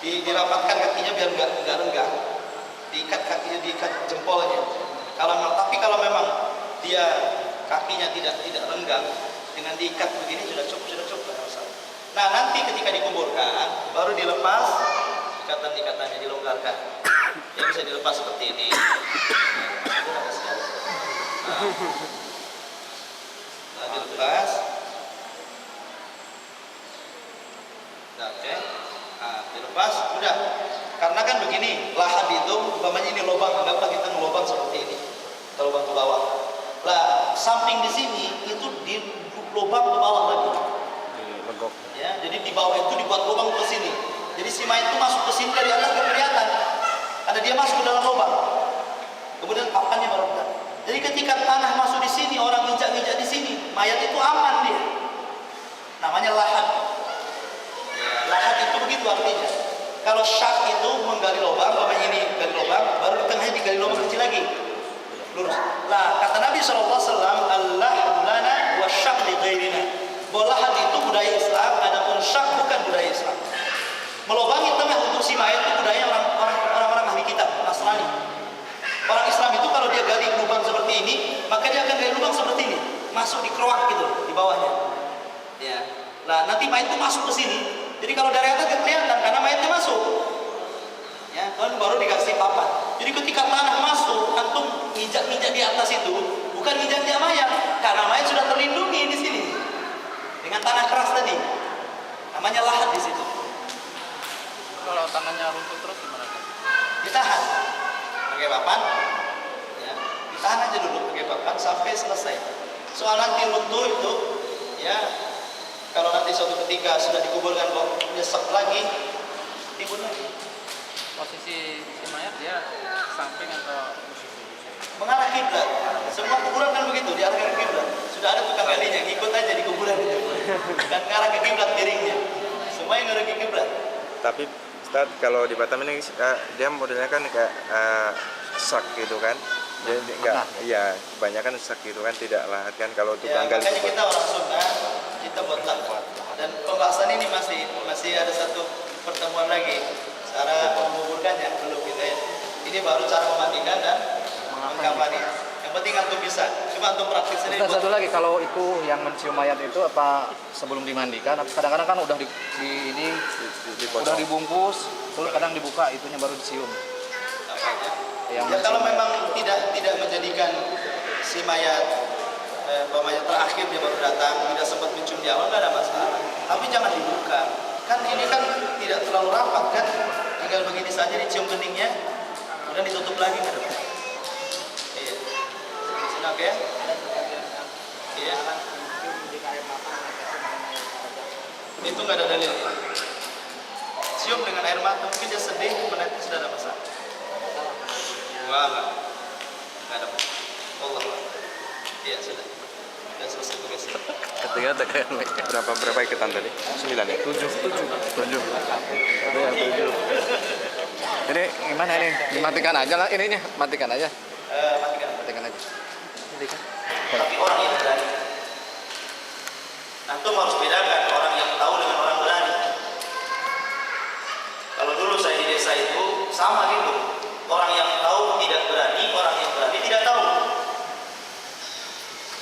Speaker 2: Dirapatkan kakinya biar nggak renggang. Diikat kakinya, diikat jempolnya. Tapi kalau memang dia kakinya tidak renggang, dengan diikat begini sudah cukup. Nah, nanti ketika dikuburkan baru dilepas ikatan-ikatannya, dilonggarkan. Ya bisa dilepas seperti ini. Nah, dilepas. Nah, oke. Nah, dilepas, udah. Karena kan begini, lahad itu umpamanya ini lubang, anggaplah kita ngelubang seperti ini. Kita lubang ke bawah. Lah, samping di sini itu di lubang ke bawah lagi.
Speaker 4: Legok.
Speaker 2: Ya, jadi di bawah itu dibuat lubang ke sini. Jadi si mayat itu masuk ke sini dari atas nggak kelihatan. Karena dia masuk ke dalam lubang. Kemudian papannya baru keluar. Jadi ketika tanah masuk di sini, orang injak-injak di sini, mayat itu aman dia. Namanya lahad. Lahad itu begitu artinya. Kalau syak itu menggali lubang, umpamanya ini gali lubang, baru di tengahnya digali lubang kecil lagi. Lurus. Lah, kata Nabi SAW, al-lahad lana wa syak li ghairina. Bahwa lahad itu budaya Islam, adapun syak bukan budaya Islam. Melubangi tengah untuk si mayat itu budaya orang-orang ahli kitab, Nasrani. Orang Islam itu kalau dia gali lubang seperti ini, maka dia akan gali lubang seperti ini, masuk di keruak gitu di bawahnya. Ya. Lah, nanti mayat itu masuk ke sini. Jadi kalau dari atas kelihatan karena mayatnya masuk. Ya, kan baru dikasih papan. Jadi ketika tanah masuk, antum injak-injak di atas itu, bukan injak-injak mayat, karena mayat sudah terlindungi di sini dengan tanah keras tadi. Namanya lahad di situ.
Speaker 5: Kalau tangannya runtuh terus gimana kan?
Speaker 2: Ditahan pakai papan, ya, ditahan aja dulu pakai papan sampai selesai. Soal nanti runtuh itu, ya, kalau nanti suatu ketika sudah dikuburkan kok nyesek lagi, timbun lagi.
Speaker 5: Posisi si mayat dia samping atau
Speaker 2: Mengarah kiblat. Semua kuburan kan begitu, diarahkan ke kiblat. Sudah ada tukang galinya, ngikut aja di kuburan itu. Dan mengarah ke kiblat piringnya. Semua yang ngarah ke kiblat.
Speaker 7: Tapi Ustaz, kalau di Batam ini dia modelnya kan kayak sak gitu kan. Jadi enggak, iya, kebanyakan sak gitu kan, tidak lahat kan kalau tukang gali
Speaker 2: makanya
Speaker 7: kubur.
Speaker 2: kita orang Sunda, kita buat lahat. Dan pembahasan ini masih ada satu pertemuan lagi. Cara menguburkannya belum kita ya. Ini baru cara memandikan dan mengkafani. Yang penting antum bisa. Cuma antum praktis ini.
Speaker 4: Ustaz, satu lagi, kalau itu yang mencium mayat itu apa sebelum dimandikan? Kadang-kadang kan udah udah dibungkus, terus kadang dibuka itunya baru dicium.
Speaker 2: Ya kalau memang tidak menjadikan si mayat mayat terakhir dia baru datang, tidak sempat mencium di awal, nggak ada masalah. Tapi jangan dibuka. Kan ini kan tidak terlalu rapat kan, tinggal begini saja dicium keningnya, kemudian ditutup lagi kan. Iya. Di sini oke? Iya. Itu nggak ada dalil. Cium dengan air mata, mungkin dia sedih, menetes, sudah ada masalah. Enggak ada. Allah. Iya sudah. Sudah selesai tugasnya.
Speaker 7: Ketika berapa ikatan tadi? 9 ya? 7.
Speaker 4: Ini gimana ini? Dimatikan aja lah ininya, matikan aja.
Speaker 2: Matikan
Speaker 4: aja.
Speaker 2: Tapi orang yang berani. Antum harus bedakan orang yang tahu dengan orang berani. Kalau dulu saya di desa itu sama gitu. Orang yang tahu tidak berani, orang yang berani tidak tahu.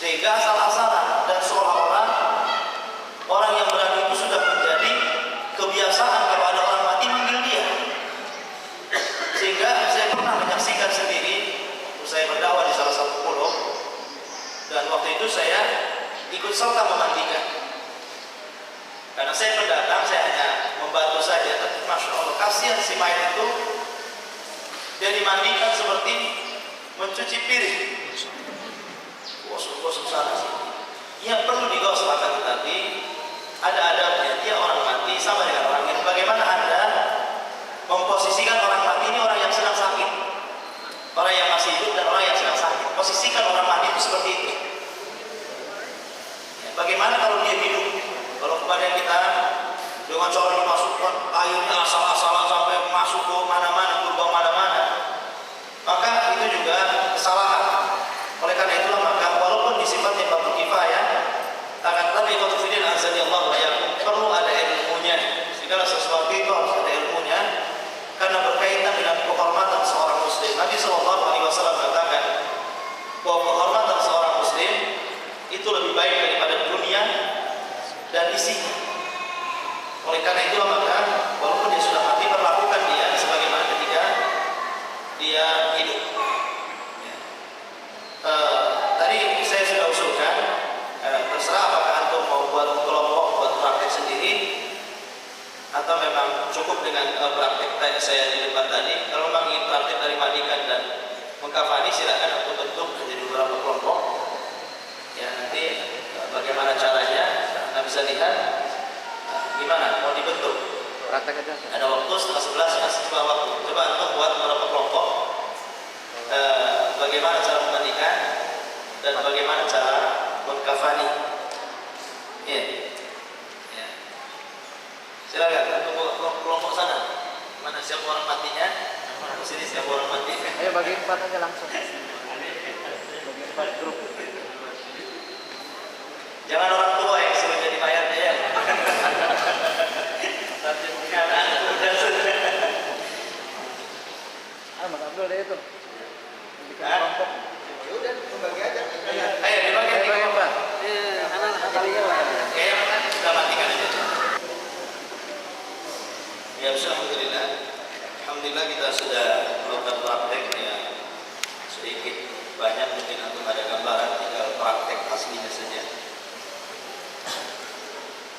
Speaker 2: Sehingga asal-asalan dan seolah-olah orang yang berani itu sudah menjadi kebiasaan kalau ada orang mati manggil dia. Sehingga saya pernah menyaksikan sendiri, saya berdakwah di salah satu pulau, dan waktu itu saya ikut serta memandikan. Karena saya pendatang, saya hanya membantu saja. Tapi Masya Allah, kasihan si mayat itu, dia dimandikan seperti mencuci piring. Gosok sana sih. Yang perlu digosokkan tadi ada adabnya. Dia orang mati sama dengan orang hidup. Bagaimana Anda memposisikan orang mati ini orang yang sedang sakit, orang yang masih hidup dan orang yang sedang sakit. Posisikan orang mati itu seperti itu. Ya, bagaimana kalau dia hidup? Kalau kepada kita dengan cara dimasukkan airnya asal-asalan sampai masuk ke mana-mana, ke lubang mana-mana, maka itu juga kesalahan. Oleh karena itulah maka walaupun disifatnya fardu kifayah, akan tetapi qad fidin azali Allah perlu ada ilmunya. memang cukup dengan praktek saya di depan tadi. Kalau memang ingin praktek dari mandikan dan mengkafani, silakan untuk bentuk menjadi beberapa kelompok. Ya, nanti bagaimana caranya, Anda bisa lihat gimana mau dibentuk.
Speaker 3: Praktek aja.
Speaker 2: Ada waktu setengah 11, kasih coba waktu. Coba Anda buat beberapa kelompok. Bagaimana cara memandikan dan bagaimana cara mengkafani. Ya. Ya. Silakan untuk kelompok sana. Mana siapa orang matinya? Di sini siapa orang mati?
Speaker 3: Ayo bagi 4 aja langsung. Bagi 4 grup.
Speaker 2: Jangan orang tua yang suruh jadi mayatnya ya. Tapi anak muda sudah.
Speaker 3: Mas Abdul deh itu. Bikin kelompok.
Speaker 2: Ya udah, bagi aja. Ayo dibagi
Speaker 3: Ayo bagi, Pak.
Speaker 2: kalinya lah. Kayaknya kan sudah matikan aja. Ya, alhamdulillah. Alhamdulillah kita sudah melakukan praktek yang sedikit banyak mungkin untuk ada gambaran, tinggal praktek aslinya saja.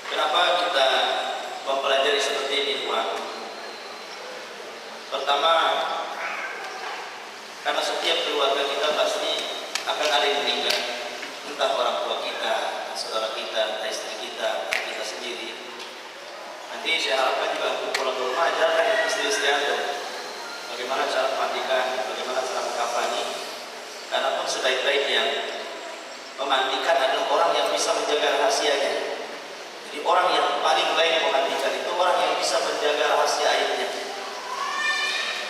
Speaker 2: Kenapa kita mempelajari seperti ini, Pak? Pertama, karena setiap keluarga kita pasti akan ada yang meninggal, entah orang tua kita, saudara kita, entah istri kita, entah kita sendiri. Nanti saya harapkan juga untuk pulang ke rumah ajarkan istri-istri Anda bagaimana cara memandikan, bagaimana cara mengkafani. Karena pun sebaik-baiknya memandikan adalah orang yang bisa menjaga rahasianya. Jadi orang yang paling baik memandikan itu orang yang bisa menjaga rahasia aibnya.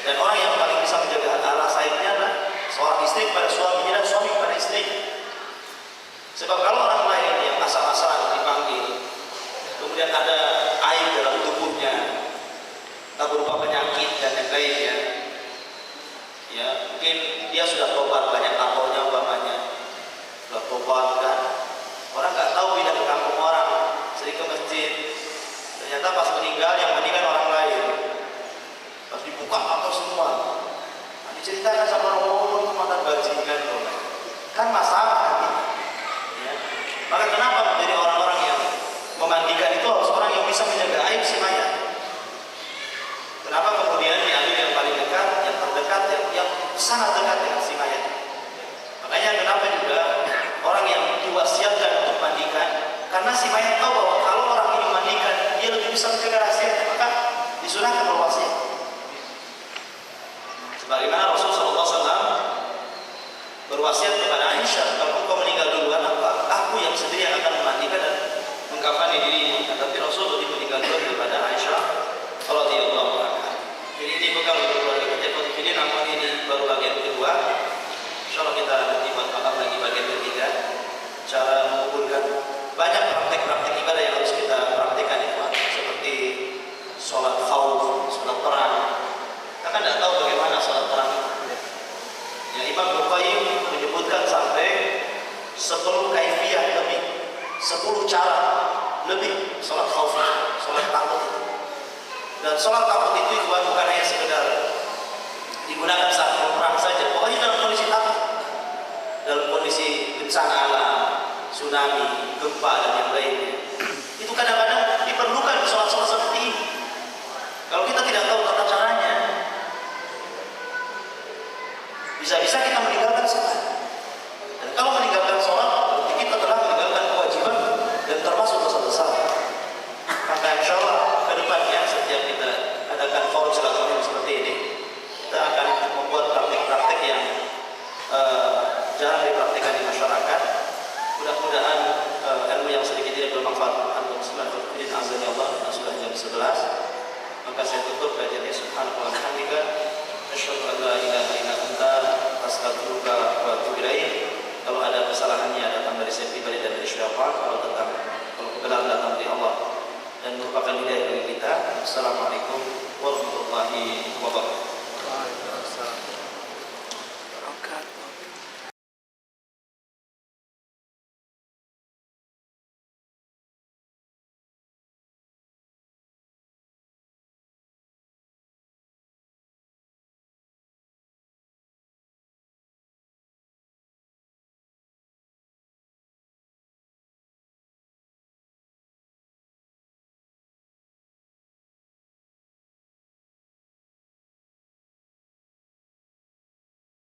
Speaker 2: Dan orang yang paling bisa menjaga rahasia aibnya adalah seorang istri kepada suaminya dan suami kepada istrinya. Sebab kalau orang lain yang asal-asalan dipanggil, kemudian ada aib dalam tubuhnya, tak berupa penyakit dan yang lainnya, ya mungkin dia sudah tobat banyak tahunnya umpamanya, sudah tobat kan, orang nggak tahu pindah ke kampung orang, sering ke masjid, ternyata pas meninggal yang meninggal orang lain, pas dibuka atau semua, nah, diceritakan sama orang itu mantan bajingan kan masalah nanti. Ya. Maka kenapa menjadi orang-orang yang memandikan itu harus orang yang bisa menjaga aib si mayat? Kenapa kemudian diambil yang paling dekat, yang terdekat, yang sangat dekat dengan si mayat? Makanya kenapa juga orang yang diwasiatkan untuk mandikan, karena si mayat tahu bahwa kalau orang ini mandikan, dia lebih bisa menjaga rahasianya, maka disunahkan berwasiat. Sebagaimana Rasulullah SAW berwasiat kepada Aisyah, kalau engkau meninggal duluan, aku yang sendiri yang akan memandikan dan mengkafani dirimu. Tapi Rasul lebih meninggal duluan daripada Aisyah radhiyallahu anha. Jadi ini bukan untuk keluarga kita. Ini namun ini baru bagian kedua. Insyaallah kita nanti buat malam lagi bagian ketiga. Cara mengumpulkan banyak praktek-praktek ibadah yang harus kita praktekkan itu, seperti sholat khauf, sholat perang. Kita kan tidak tahu bagaimana sholat perang. Ya, Imam Bukhari menyebutkan sampai 10 kaifiyah lebih, 10 cara lebih sholat khauf, sholat takut itu. Dan sholat takut itu bukan hanya sekedar digunakan saat perang saja, pokoknya dalam kondisi takut, dalam kondisi bencana alam, tsunami, gempa dan yang lainnya. Itu kadang-kadang diperlukan sholat-sholat seperti ini. Kalau kita tidak tahu tata caranya, bisa-bisa kita meninggalkan sholat. Dan kalau meninggalkan sholat, berarti kita telah meninggalkan kewajiban dan termasuk dosa besar. Maka insya Allah ke depannya setiap kita adakan forum silaturahim seperti ini, kita akan membuat praktik-praktik yang jarang dipraktikkan di masyarakat. Mudah-mudahan ilmu yang sedikit ini bermanfaat untuk seluruh azan Allah. Sudah jam 11, maka saya tutup kajiannya. Subhanallah wa bihamdika, asyhadu an la ilaha illa anta, astaghfiruka wa atubu ilaik. Kalau ada kesalahannya datang dari saya pribadi dan dari syaitan, kalau kebenaran datang dari Allah dan merupakan hidayah bagi kita. Assalamualaikum